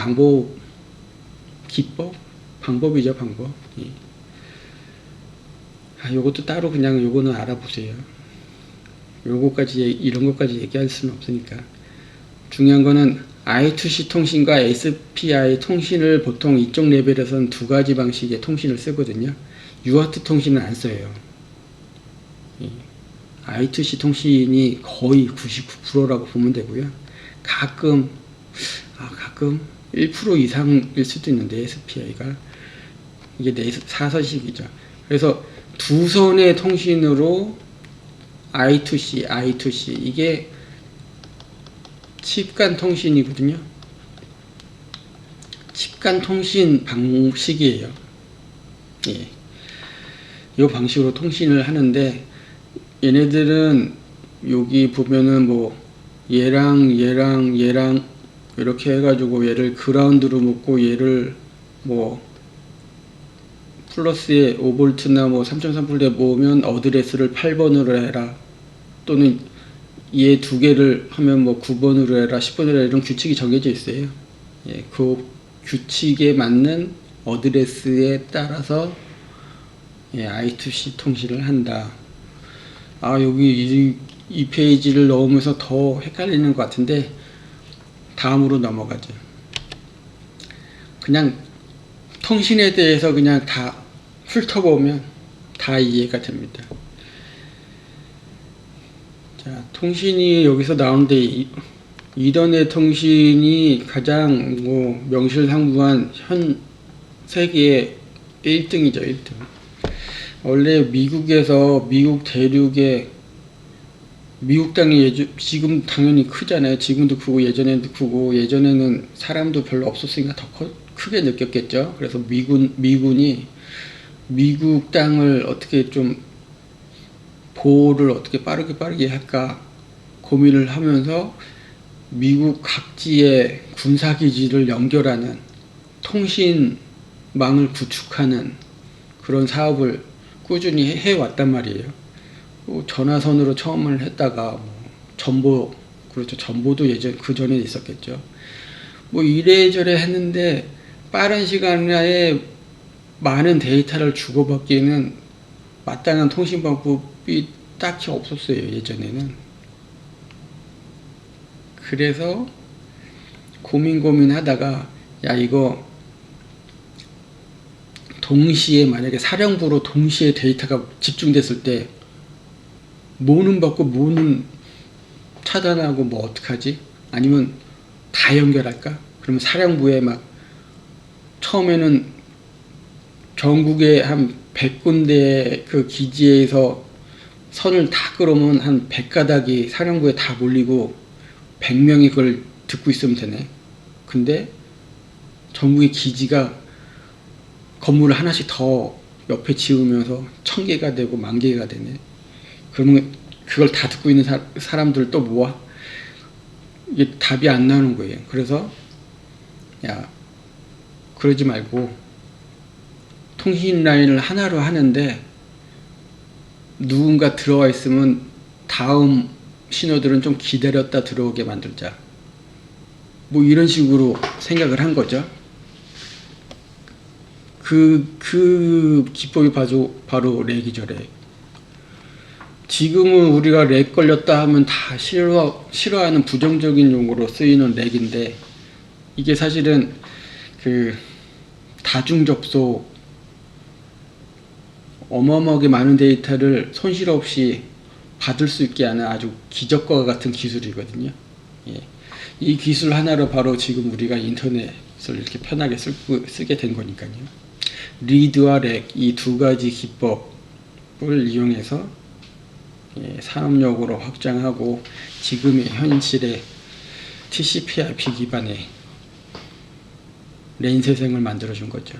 방법이죠, 방법. 예. 요것도 따로 그냥 요거는 알아보세요. 요거까지 이런 것까지 얘기할 수는 없으니까. 중요한 거는 I2C 통신과 SPI 통신을 보통 이쪽 레벨에서는 두 가지 방식의 통신을 쓰거든요. UART 통신은 안 써요. I2C 통신이 거의 99%라고 보면 되고요. 가끔 1% 이상일 수도 있는데 SPI가 이게 사선식이죠. 그래서 두 선의 통신으로 I2C 이게 칩간 통신이거든요. 칩간 통신 방식이에요. 예. 이 방식으로 통신을 하는데 얘네들은 여기 보면은 뭐 얘랑 이렇게 해가지고 얘를 그라운드로 묶고 얘를 뭐 플러스에 5V나 뭐 3.3V에 모으면 어드레스를 8번으로 해라, 또는 얘 두 개를 하면 뭐 9번으로 해라, 10번으로 해라, 이런 규칙이 정해져 있어요. 예, 그 규칙에 맞는 어드레스에 따라서 예, I2C 통신을 한다. 여기 이 페이지를 넣으면서 더 헷갈리는 것 같은데 다음으로 넘어가죠. 그냥 통신에 대해서 그냥 다 훑어보면 다 이해가 됩니다. 자, 통신이 여기서 나오는데 이더넷 통신이 가장 뭐 명실상부한 현 세계의 1등이죠, 1등. 원래 미국에서 미국 대륙에 미국 땅이 지금 당연히 크잖아요. 지금도 크고 예전에도 크고, 예전에는 사람도 별로 없었으니까 더 크게 느꼈겠죠. 그래서 미군이 미국 땅을 어떻게 좀 보호를 어떻게 빠르게 할까 고민을 하면서 미국 각지의 군사기지를 연결하는 통신망을 구축하는 그런 사업을 꾸준히 해왔단 말이에요. 전화선으로 처음을 했다가 전보, 그렇죠. 전보도 그 전에 있었겠죠. 뭐 이래저래 했는데 빠른 시간 내에 많은 데이터를 주고받기에는 마땅한 통신 방법이 딱히 없었어요, 예전에는. 그래서 고민하다가 이거 동시에 만약에 사령부로 동시에 데이터가 집중됐을 때 뭐는 받고 뭐는 차단하고 뭐 어떡하지? 아니면 다 연결할까? 그러면 사령부에 막 처음에는 전국에 한 100군데 그 기지에서 선을 다 끌어오면 한 100가닥이 사령부에 다 몰리고 100명이 그걸 듣고 있으면 되네. 근데 전국의 기지가 건물을 하나씩 더 옆에 지으면서 1000개가 되고 10,000개가 되네. 그러면 그걸 다 듣고 있는 사람들 또 모아? 이게 답이 안 나오는 거예요. 그래서 그러지 말고 통신 라인을 하나로 하는데 누군가 들어와 있으면 다음 신호들은 좀 기다렸다 들어오게 만들자. 뭐 이런 식으로 생각을 한 거죠. 그 기법이 바로 렉이죠, 렉. 지금은 우리가 렉 걸렸다 하면 다 싫어하는 부정적인 용어로 쓰이는 렉인데, 이게 사실은 그 다중 접속, 어마어마하게 많은 데이터를 손실 없이 받을 수 있게 하는 아주 기적과 같은 기술이거든요. 예. 이 기술 하나로 바로 지금 우리가 인터넷을 이렇게 편하게 쓰게 된 거니까요. 리드와 렉, 이 두 가지 기법, 프로토콜을 이용해서 산업용으로 확장하고 지금의 현실의 TCP/IP 기반의 랜 세상을 만들어준 거죠.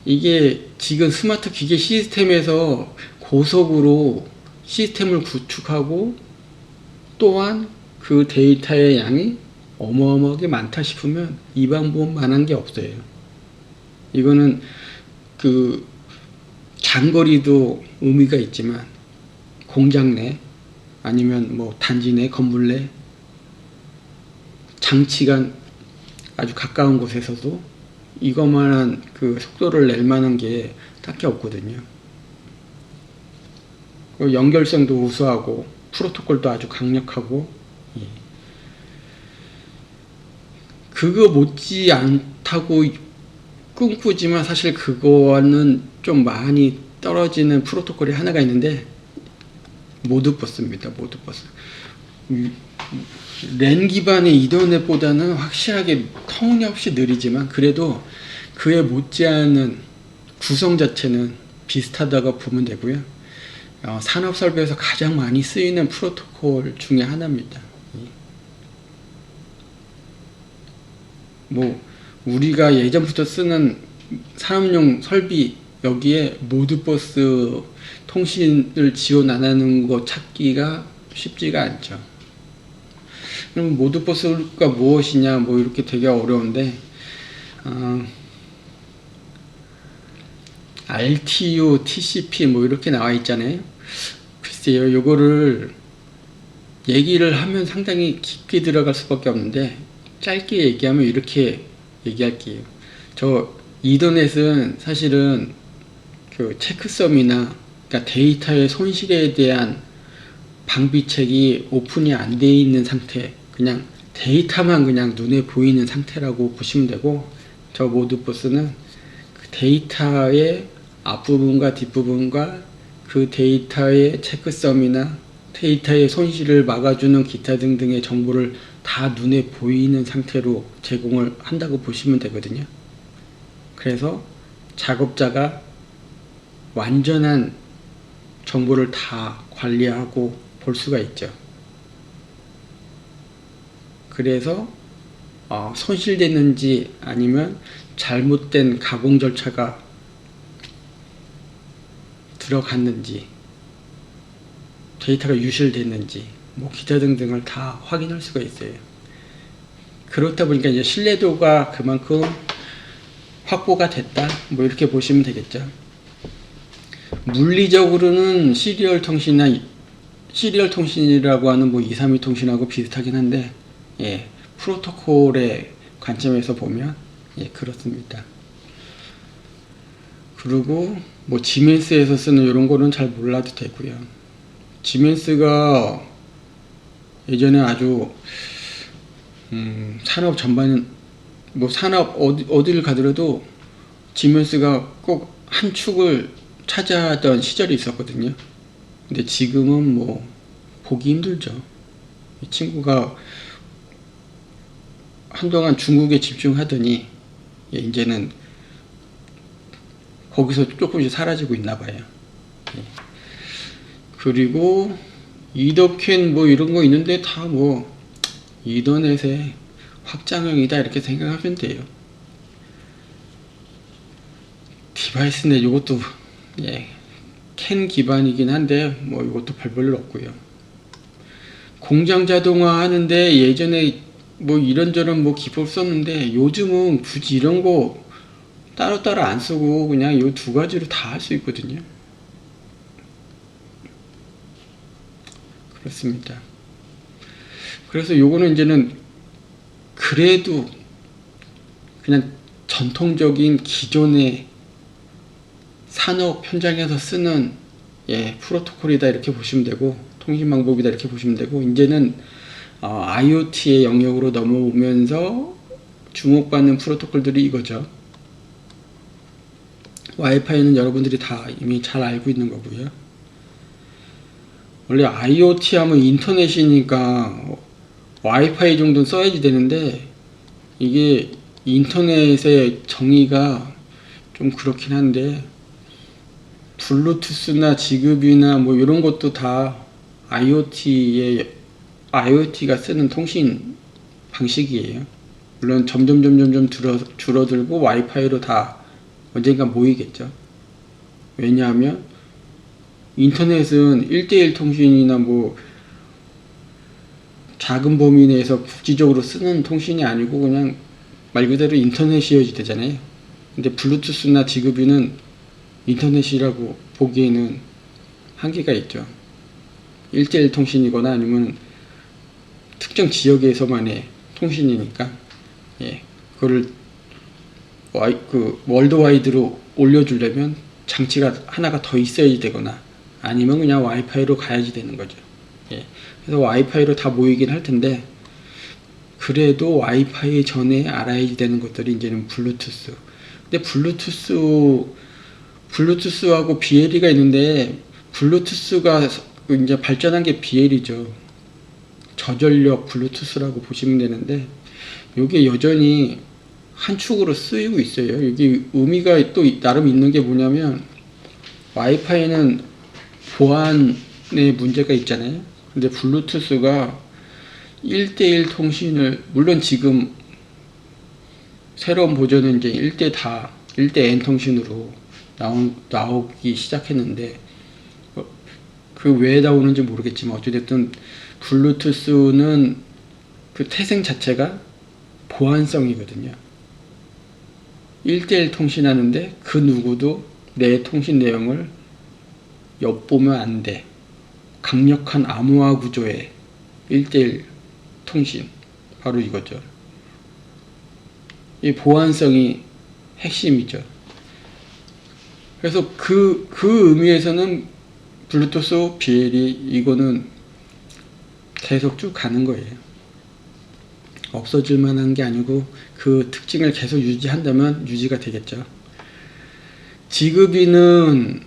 이게 지금 스마트 기계 시스템에서 고속으로 시스템을 구축하고 또한 그 데이터의 양이 어마어마하게 많다 싶으면 이 방법만한 게 없어요. 이거는 그 장거리도 의미가 있지만 공장 내 아니면 뭐 단지 내 건물 내 장치가 아주 가까운 곳에서도 이것만한 그 속도를 낼 만한 게 딱히 없거든요. 연결성도 우수하고 프로토콜도 아주 강력하고 그거 못지 않다고 꿈꾸지만 사실 그거는 좀 많이 떨어지는 프로토콜이 하나가 있는데 모드버스입니다. 모드버스. 랜 기반의 이더넷보다는 확실하게 터무니없이 느리지만 그래도 그에 못지않은 구성 자체는 비슷하다고 보면 되고요. 산업 설비에서 가장 많이 쓰이는 프로토콜 중에 하나입니다. 뭐 우리가 예전부터 쓰는 산업용 설비 여기에 모드버스 통신을 지원 안 하는 거 찾기가 쉽지가 않죠. 그럼 모드버스가 무엇이냐 뭐 이렇게 되게 어려운데 RTU, TCP 뭐 이렇게 나와 있잖아요. 글쎄요, 요거를 얘기를 하면 상당히 깊게 들어갈 수밖에 없는데 짧게 얘기하면 이렇게 얘기할게요. 저 이더넷은 사실은 그 체크섬이나 그러니까 데이터의 손실에 대한 방비책이 오픈이 안 돼 있는 상태, 그냥 데이터만 그냥 눈에 보이는 상태라고 보시면 되고, 저 모드버스는 그 데이터의 앞부분과 뒷부분과 그 데이터의 체크섬이나 데이터의 손실을 막아주는 기타 등등의 정보를 다 눈에 보이는 상태로 제공을 한다고 보시면 되거든요. 그래서 작업자가 완전한 정보를 다 관리하고 볼 수가 있죠. 그래서 손실됐는지 아니면 잘못된 가공 절차가 들어갔는지 데이터가 유실됐는지 뭐 기타 등등을 다 확인할 수가 있어요. 그렇다 보니까 이제 신뢰도가 그만큼 확보가 됐다 뭐 이렇게 보시면 되겠죠. 물리적으로는 시리얼 통신이라고 하는 뭐 232 통신하고 비슷하긴 한데 프로토콜의 관점에서 보면 그렇습니다. 그리고 뭐 지멘스에서 쓰는 이런 거는 잘 몰라도 되고요. 지멘스가 예전에 아주 산업 전반 뭐 산업 어디를 가더라도 지멘스가 꼭 한 축을 차지하던 시절이 있었거든요. 근데 지금은 뭐 보기 힘들죠. 이 친구가 한동안 중국에 집중하더니 이제는 거기서 조금씩 사라지고 있나 봐요. 그리고 이더캔 뭐 이런 거 있는데 다 뭐 이더넷의 확장형이다 이렇게 생각하면 돼요. 디바이스넷 이것도 캔 기반이긴 한데 뭐 이것도 별 볼 일 없고요. 공장 자동화 하는데 예전에 뭐 이런저런 뭐 기법 썼는데 요즘은 굳이 이런 거 따로따로 안 쓰고 그냥 이 두 가지로 다 할 수 있거든요. 그렇습니다. 그래서 요거는 이제는 그래도 그냥 전통적인 기존의 산업 현장에서 쓰는 프로토콜이다 이렇게 보시면 되고 통신 방법이다 이렇게 보시면 되고, 이제는 IoT의 영역으로 넘어오면서 주목받는 프로토콜들이 이거죠. 와이파이는 여러분들이 다 이미 잘 알고 있는 거고요. 원래 IoT 하면 인터넷이니까 와이파이 정도는 써야지 되는데 이게 인터넷의 정의가 좀 그렇긴 한데 블루투스나 지급이나 뭐 이런 것도 다 IoT가 쓰는 통신 방식이에요. 물론 점점 줄어들고 와이파이로 다 언젠가 모이겠죠. 왜냐하면 인터넷은 1대1 통신이나 뭐 작은 범위 내에서 국지적으로 쓰는 통신이 아니고 그냥 말 그대로 인터넷이어야 되잖아요. 근데 블루투스나 지급이는 인터넷이라고 보기에는 한계가 있죠. 1대1 통신이거나 아니면 특정 지역에서만의 통신이니까, 그거를 월드와이드로 올려주려면 장치가 하나가 더 있어야 되거나 아니면 그냥 와이파이로 가야지 되는 거죠. 그래서 와이파이로 다 모이긴 할 텐데, 그래도 와이파이 전에 알아야지 되는 것들이 이제는 블루투스. 근데 블루투스하고 BLE가 있는데, 블루투스가 이제 발전한 게 BLE죠. 저전력 블루투스라고 보시면 되는데, 이게 여전히 한 축으로 쓰이고 있어요. 여기 의미가 또 나름 있는 게 뭐냐면, 와이파이는 보안에 문제가 있잖아요. 근데 블루투스가 1대1 통신을, 물론 지금 새로운 버전은 이제 1대 N 통신으로 나오기 시작했는데, 그 왜 나오는지 모르겠지만 어찌됐든 블루투스는 그 태생 자체가 보안성이거든요. 1대1 통신하는데 그 누구도 내 통신 내용을 엿보면 안 돼. 강력한 암호화 구조의 1대1 통신, 바로 이거죠. 이 보안성이 핵심이죠. 그래서 그 의미에서는 블루투스, BLE 이거는 계속 쭉 가는 거예요. 없어질 만한 게 아니고 그 특징을 계속 유지한다면 유지가 되겠죠. 지급이는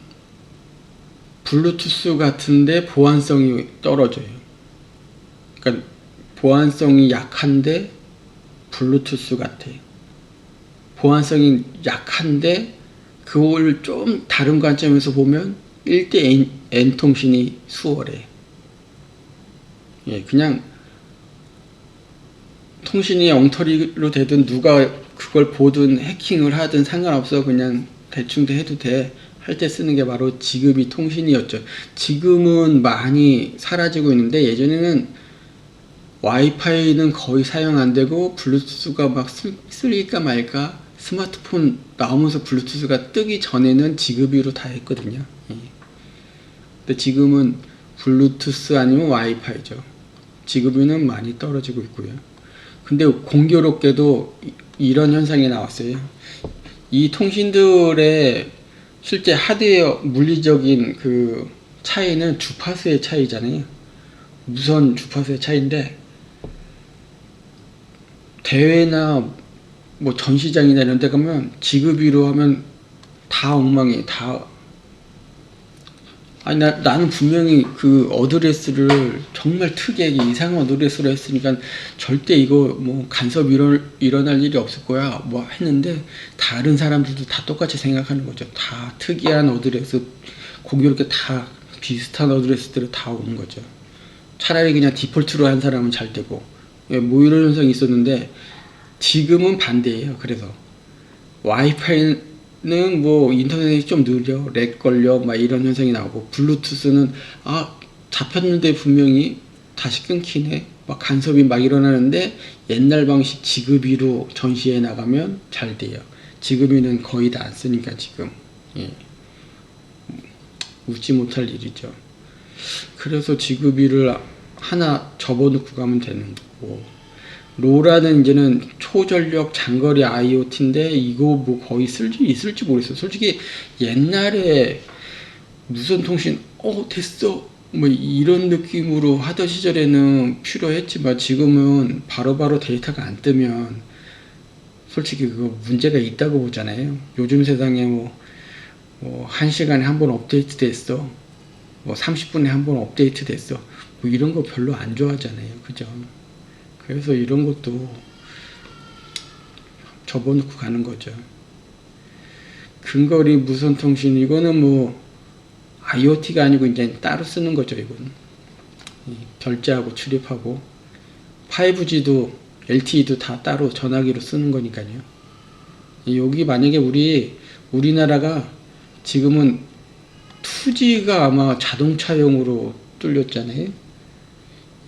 블루투스 같은데 보안성이 떨어져요. 그러니까 보안성이 약한데 블루투스 같아. 보안성이 약한데 그걸 좀 다른 관점에서 보면 1대 N 통신이 수월해. 그냥 통신이 엉터리로 되든 누가 그걸 보든 해킹을 하든 상관없어. 그냥 대충 해도 돼. 할 때 쓰는 게 바로 지급이 통신이었죠. 지금은 많이 사라지고 있는데, 예전에는 와이파이는 거의 사용 안 되고 블루투스가 막 쓸까 말까, 스마트폰 나오면서 블루투스가 뜨기 전에는 지급이로 다 했거든요. 근데 지금은 블루투스 아니면 와이파이죠. 지급이는 많이 떨어지고 있고요. 근데 공교롭게도 이런 현상이 나왔어요. 이 통신들의 실제 하드웨어 물리적인 그 차이는 주파수의 차이잖아요. 무선 주파수의 차이인데, 대회나 뭐 전시장이나 이런 데 가면 지급이로 하면 다 엉망이 나는 분명히 그 어드레스를 정말 특이하게 이상한 어드레스로 했으니까 절대 이거 뭐 간섭 일어날 일이 없을 거야 뭐 했는데, 다른 사람들도 다 똑같이 생각하는 거죠. 다 특이한 어드레스, 공교롭게 다 비슷한 어드레스들을 다 오는 거죠. 차라리 그냥 디폴트로 한 사람은 잘 되고, 뭐 이런 현상이 있었는데, 지금은 반대예요. 그래서 와이파이는 뭐 인터넷이 좀 느려, 렉 걸려 막 이런 현상이 나오고, 블루투스는 잡혔는데 분명히 다시 끊기네, 막 간섭이 막 일어나는데, 옛날 방식 지급이로 전시해 나가면 잘 돼요. 지급이는 거의 다 안 쓰니까 지금 웃지 못할 일이죠. 그래서 지급이를 하나 접어놓고 가면 되는 거고, 로라는 이제는 초전력 장거리 IoT인데 이거 뭐 거의 있을지 모르겠어요. 솔직히 옛날에 무선 통신 됐어 뭐 이런 느낌으로 하던 시절에는 필요했지만, 지금은 바로바로 데이터가 안 뜨면 솔직히 그거 문제가 있다고 보잖아요. 요즘 세상에 뭐 1시간에 한 번 업데이트 됐어, 뭐 30분에 한 번 업데이트 됐어, 뭐 이런 거 별로 안 좋아하잖아요. 그죠? 그래서 이런 것도 접어놓고 가는 거죠. 근거리 무선 통신, 이거는 뭐 IoT가 아니고 이제 따로 쓰는 거죠. 이건 결제하고 출입하고 5G도 LTE도 다 따로 전화기로 쓰는 거니까요. 여기 만약에 우리나라가 지금은 2G가 아마 자동차용으로 뚫렸잖아요.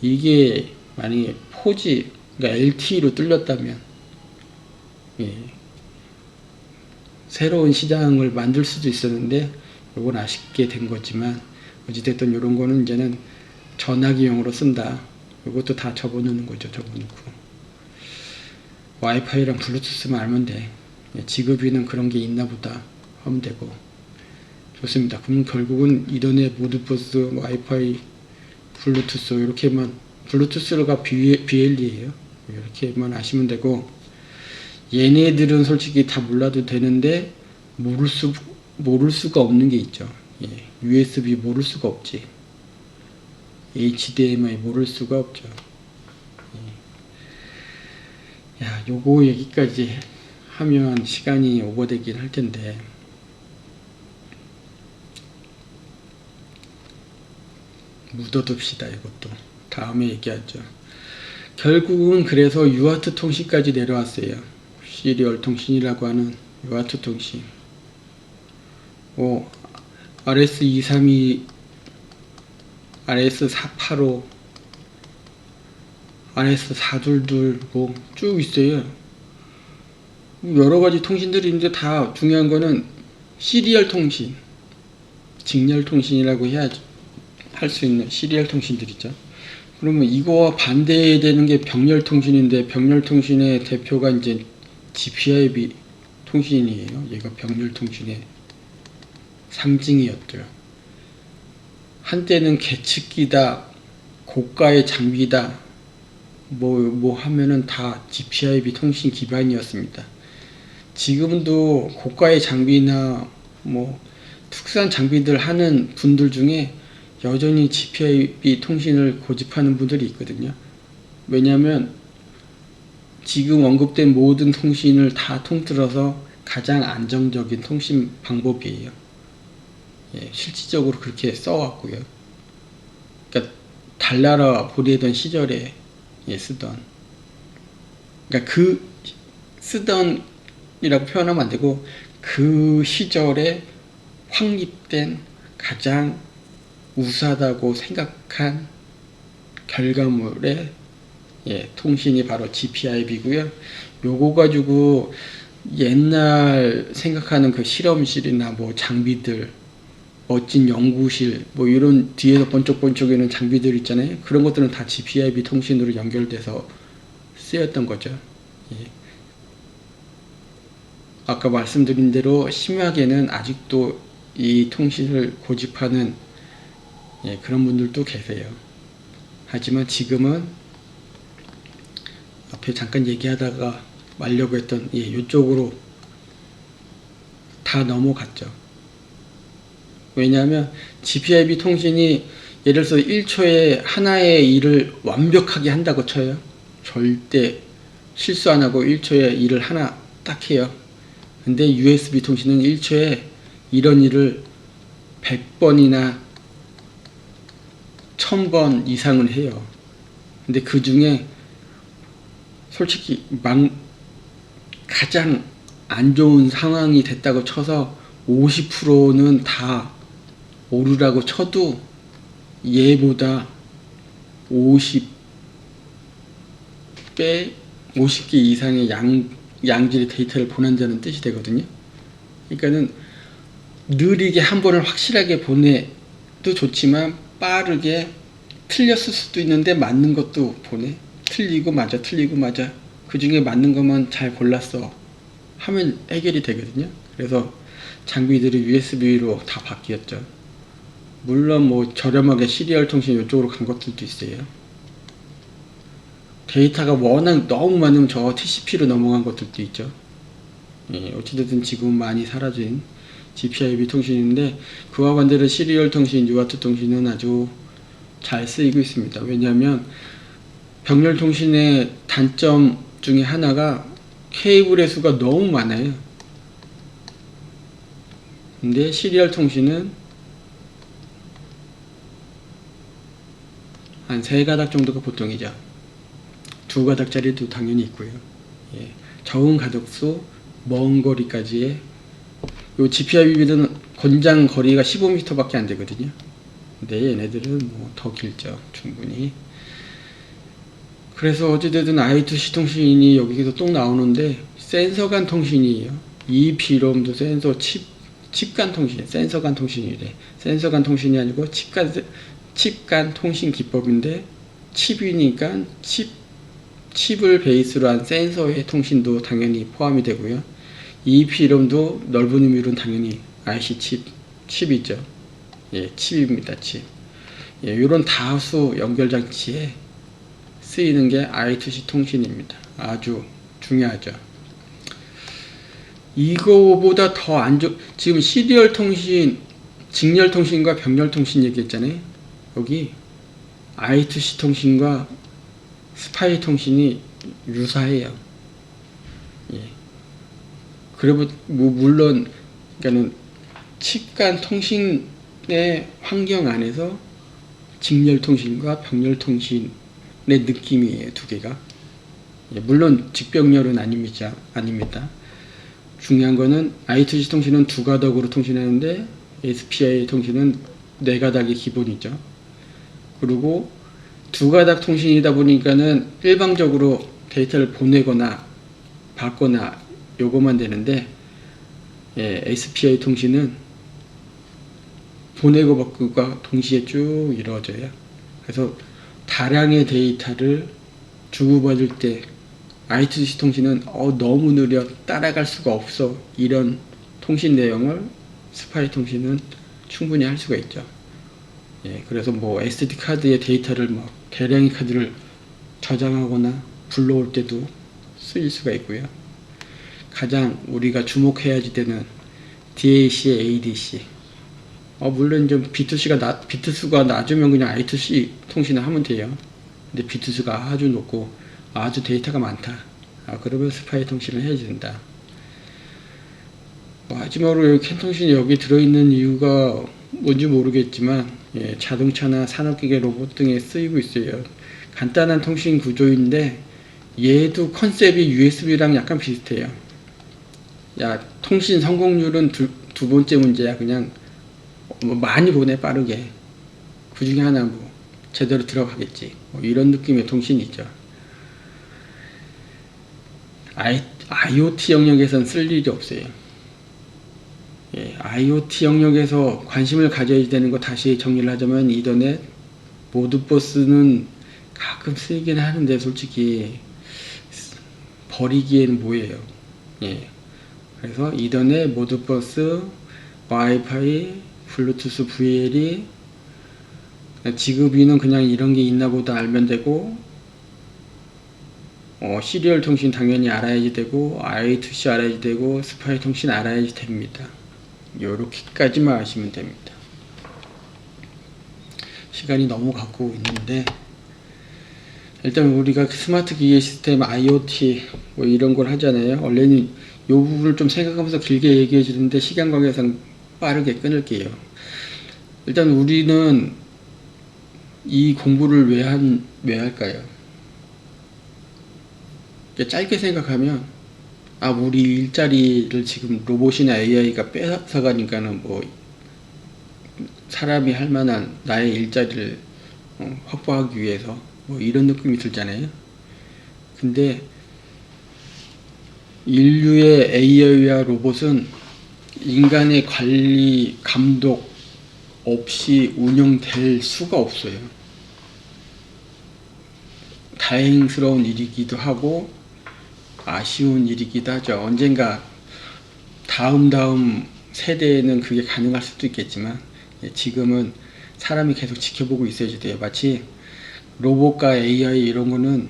이게 만약에 4G, 그러니까 LTE로 뚫렸다면 새로운 시장을 만들 수도 있었는데 이건 아쉽게 된 거지만 어찌됐든 이런 거는 이제는 전화기용으로 쓴다. 이것도 다 접어놓는 거죠. 접어놓고 와이파이랑 블루투스만 알면 돼. 직업인은 그런 게 있나 보다 하면 되고. 좋습니다. 그럼 결국은 이더넷, 모드버스, 와이파이, 블루투스 이렇게만, 블루투스가 BLE예요. 이렇게만 아시면 되고, 얘네들은 솔직히 다 몰라도 되는데 모를 수가 없는 게 있죠. USB 모를 수가 없지. HDMI 모를 수가 없죠. 야, 요거 얘기까지 하면 시간이 오버되긴 할 텐데, 묻어둡시다. 이것도 다음에 얘기하죠. 결국은 그래서 유아트 통신까지 내려왔어요. 시리얼 통신이라고 하는 유아트 통신. RS232, RS485, RS422 뭐 쭉 있어요. 여러 가지 통신들이 있는데 다 중요한 거는 시리얼 통신, 직렬 통신이라고 해야지 할 수 있는 시리얼 통신들 있죠. 그러면 이거와 반대되는 게 병렬 통신인데, 병렬 통신의 대표가 이제 GPIB 통신이에요. 얘가 병렬 통신의 상징이었죠. 한때는 계측기다, 고가의 장비다, 뭐 하면은 다 GPIB 통신 기반이었습니다. 지금도 고가의 장비나 뭐 특수한 장비들 하는 분들 중에 여전히 GPIB 통신을 고집하는 분들이 있거든요. 왜냐하면 지금 언급된 모든 통신을 다 통틀어서 가장 안정적인 통신 방법이에요. 실질적으로 그렇게 써왔고요. 그러니까 달나라 보내던 시절에 쓰던, 그러니까 그 쓰던이라고 표현하면 안 되고, 그 시절에 확립된 가장 우수하다고 생각한 결과물의 통신이 바로 GPIB고요. 요거 가지고 옛날 생각하는 그 실험실이나 뭐 장비들, 멋진 연구실, 뭐 이런 뒤에서 번쩍번쩍이는 장비들 있잖아요. 그런 것들은 다 GPIB 통신으로 연결돼서 쓰였던 거죠. 아까 말씀드린 대로 심야계는 아직도 이 통신을 고집하는 그런 분들도 계세요. 하지만 지금은 앞에 잠깐 얘기하다가 말려고 했던 이쪽으로 다 넘어갔죠. 왜냐하면 GPIB 통신이 예를 들어서 1초에 하나의 일을 완벽하게 한다고 쳐요. 절대 실수 안 하고 1초에 일을 하나 딱 해요. 근데 USB 통신은 1초에 이런 일을 100번이나 1000번 이상을 해요. 근데 그 중에 솔직히 가장 안 좋은 상황이 됐다고 쳐서 50%는 다 오르라고 쳐도 얘보다 50개 이상의 양질의 데이터를 보낸다는 뜻이 되거든요. 그러니까는 느리게 한 번을 확실하게 보내도 좋지만 빠르게 틀렸을 수도 있는데 맞는 것도 보내. 틀리고 맞아, 틀리고 맞아. 그 중에 맞는 것만 잘 골랐어 하면 해결이 되거든요. 그래서 장비들이 USB로 다 바뀌었죠. 물론 뭐 저렴하게 시리얼 통신 이쪽으로 간 것들도 있어요. 데이터가 워낙 너무 많으면 저 TCP로 넘어간 것들도 있죠. 어찌됐든 지금 많이 사라진 GPIB 통신인데, 그와 반대로 시리얼 통신, 유아트 통신은 아주 잘 쓰이고 있습니다. 왜냐하면 병렬 통신의 단점 중에 하나가 케이블의 수가 너무 많아요. 근데 시리얼 통신은 한 3가닥 정도가 보통이죠. 2가닥짜리도 당연히 있고요. 예, 적은 가독수, 먼 거리까지의 요 GPRB는 권장 거리가 15m밖에 안 되거든요. 근데 얘네들은 뭐 더 길죠, 충분히. 그래서 어찌되든 I2C 통신이 여기서 또 나오는데 센서 간 통신이에요. 이 비롬도 센서 칩 간 통신, 센서 간 통신이래. 센서 간 통신이 아니고 칩 간 통신 기법인데 칩이니까 칩을 베이스로 한 센서의 통신도 당연히 포함이 되고요. EP 이름도 넓은 의미로는 당연히 IC 칩이죠. 예, 칩입니다. 칩. 예, 이런 다수 연결 장치에 쓰이는 게 I2C 통신입니다. 아주 중요하죠. 이거보다 더 지금 시리얼 통신, 직렬 통신과 병렬 통신 얘기했잖아요. 여기 I2C 통신과 스파이 통신이 유사해요. 예. 그리고 뭐 물론 그러니까는 칩 간 통신의 환경 안에서 직렬 통신과 병렬 통신의 느낌이에요. 두 개가. 예. 물론 직병렬은 아닙니다. 중요한 거는 I2C 통신은 2가닥으로 통신하는데 SPI 통신은 4가닥이 기본이죠. 그리고 2가닥 통신이다 보니까는 일방적으로 데이터를 보내거나 받거나 요거만 되는데, 예, SPI 통신은 보내고 받고가 동시에 쭉 이루어져요. 그래서 다량의 데이터를 주고받을 때 I2C 통신은 너무 느려 따라갈 수가 없어, 이런 통신 내용을 스파이 통신은 충분히 할 수가 있죠. 예, 그래서 뭐 SD 카드의 데이터를 막 대량의 카드를 저장하거나 불러올 때도 쓰일 수가 있고요. 가장 우리가 주목해야지 되는 DAC의 ADC. 물론 좀 비트수가 낮으면 그냥 I2C 통신을 하면 돼요. 근데 비트수가 아주 높고 아주 데이터가 많다. 그러면 스파이 통신을 해야 된다. 마지막으로 여기 캔 통신이 여기 들어있는 이유가 뭔지 모르겠지만, 예, 자동차나 산업기계 로봇 등에 쓰이고 있어요. 간단한 통신 구조인데 얘도 컨셉이 USB랑 약간 비슷해요. 야, 통신 성공률은 두 번째 문제야. 그냥 뭐 많이 보내, 빠르게. 그 중에 하나 뭐 제대로 들어가겠지, 뭐 이런 느낌의 통신이죠. IoT 영역에선 쓸 일이 없어요. 예, IoT 영역에서 관심을 가져야 되는 거 다시 정리를 하자면 이더넷, 모드버스는 가끔 쓰이긴 하는데 솔직히 버리기에는 뭐예요. 예, 그래서 이더넷, 모드버스, 와이파이, 블루투스 VLE, 지급인은 그냥 이런 게 있나 보다 알면 되고, 시리얼 통신 당연히 알아야지 되고, I2C 알아야지 되고, 스파이 통신 알아야지 됩니다. 요렇게까지만 아시면 됩니다. 시간이 너무 갖고 있는데, 일단 우리가 스마트 기계 시스템, IoT 뭐 이런 걸 하잖아요. 원래는 이 부분을 좀 생각하면서 길게 얘기해 주는데 시간 관계상 빠르게 끊을게요. 일단 우리는 이 공부를 왜 할까요? 짧게 생각하면, 우리 일자리를 지금 로봇이나 AI가 뺏어가니까는 뭐 사람이 할 만한 나의 일자리를 확보하기 위해서 뭐 이런 느낌이 들잖아요. 근데 인류의 AI와 로봇은 인간의 관리, 감독 없이 운영될 수가 없어요. 다행스러운 일이기도 하고 아쉬운 일이기도 하죠. 언젠가 다음 세대에는 그게 가능할 수도 있겠지만, 지금은 사람이 계속 지켜보고 있어야지 돼요. 마치 로봇과 AI 이런 거는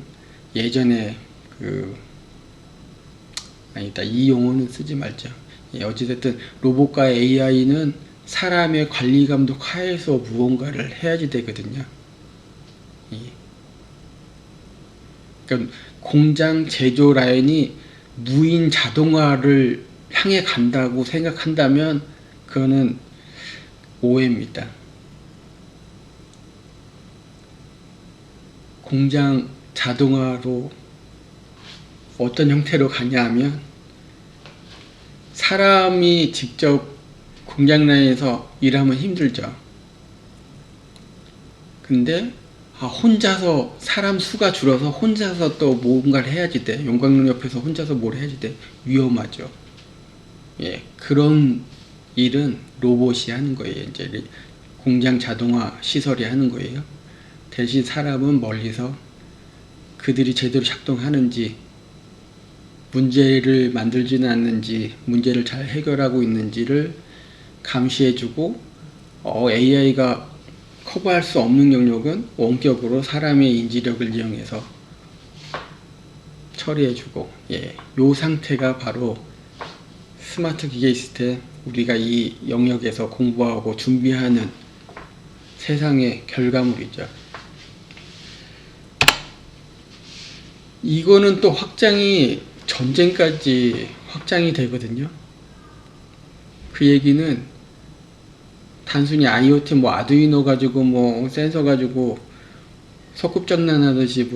예전에 이 용어는 쓰지 말죠. 어찌됐든 로봇과 AI는 사람의 관리 감독 하에서 무언가를 해야지 되거든요. 그러니까 공장 제조 라인이 무인 자동화를 향해 간다고 생각한다면 그거는 오해입니다. 공장 자동화로 어떤 형태로 가냐 하면 사람이 직접 공장 내에서 일하면 힘들죠. 근데 혼자서 사람 수가 줄어서 혼자서 또 뭔가를 해야지 돼. 용광로 옆에서 혼자서 뭘 해야지 돼. 위험하죠. 예, 그런 일은 로봇이 하는 거예요. 이제 공장 자동화 시설이 하는 거예요. 대신 사람은 멀리서 그들이 제대로 작동하는지, 문제를 만들지는 않는지, 문제를 잘 해결하고 있는지를 감시해주고, AI가 커버할 수 없는 영역은 원격으로 사람의 인지력을 이용해서 처리해주고, 예, 요 상태가 바로 스마트 기계 시스템, 우리가 이 영역에서 공부하고 준비하는 세상의 결과물이죠. 이거는 또 확장이 전쟁까지 확장이 되거든요. 그 얘기는 단순히 IoT 뭐 아두이노 가지고 뭐 센서 가지고 소꿉장난하듯이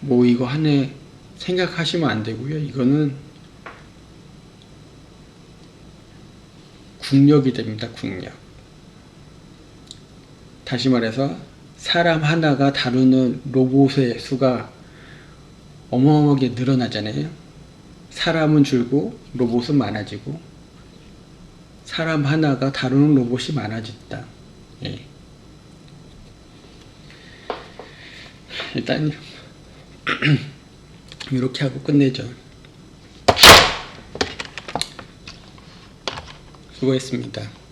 뭐 이거 하네 생각하시면 안 되고요. 이거는 국력이 됩니다. 국력. 다시 말해서 사람 하나가 다루는 로봇의 수가 어마어마하게 늘어나잖아요. 사람은 줄고 로봇은 많아지고 사람 하나가 다루는 로봇이 많아졌다. 예. 일단 이렇게 하고 끝내죠. 수고했습니다.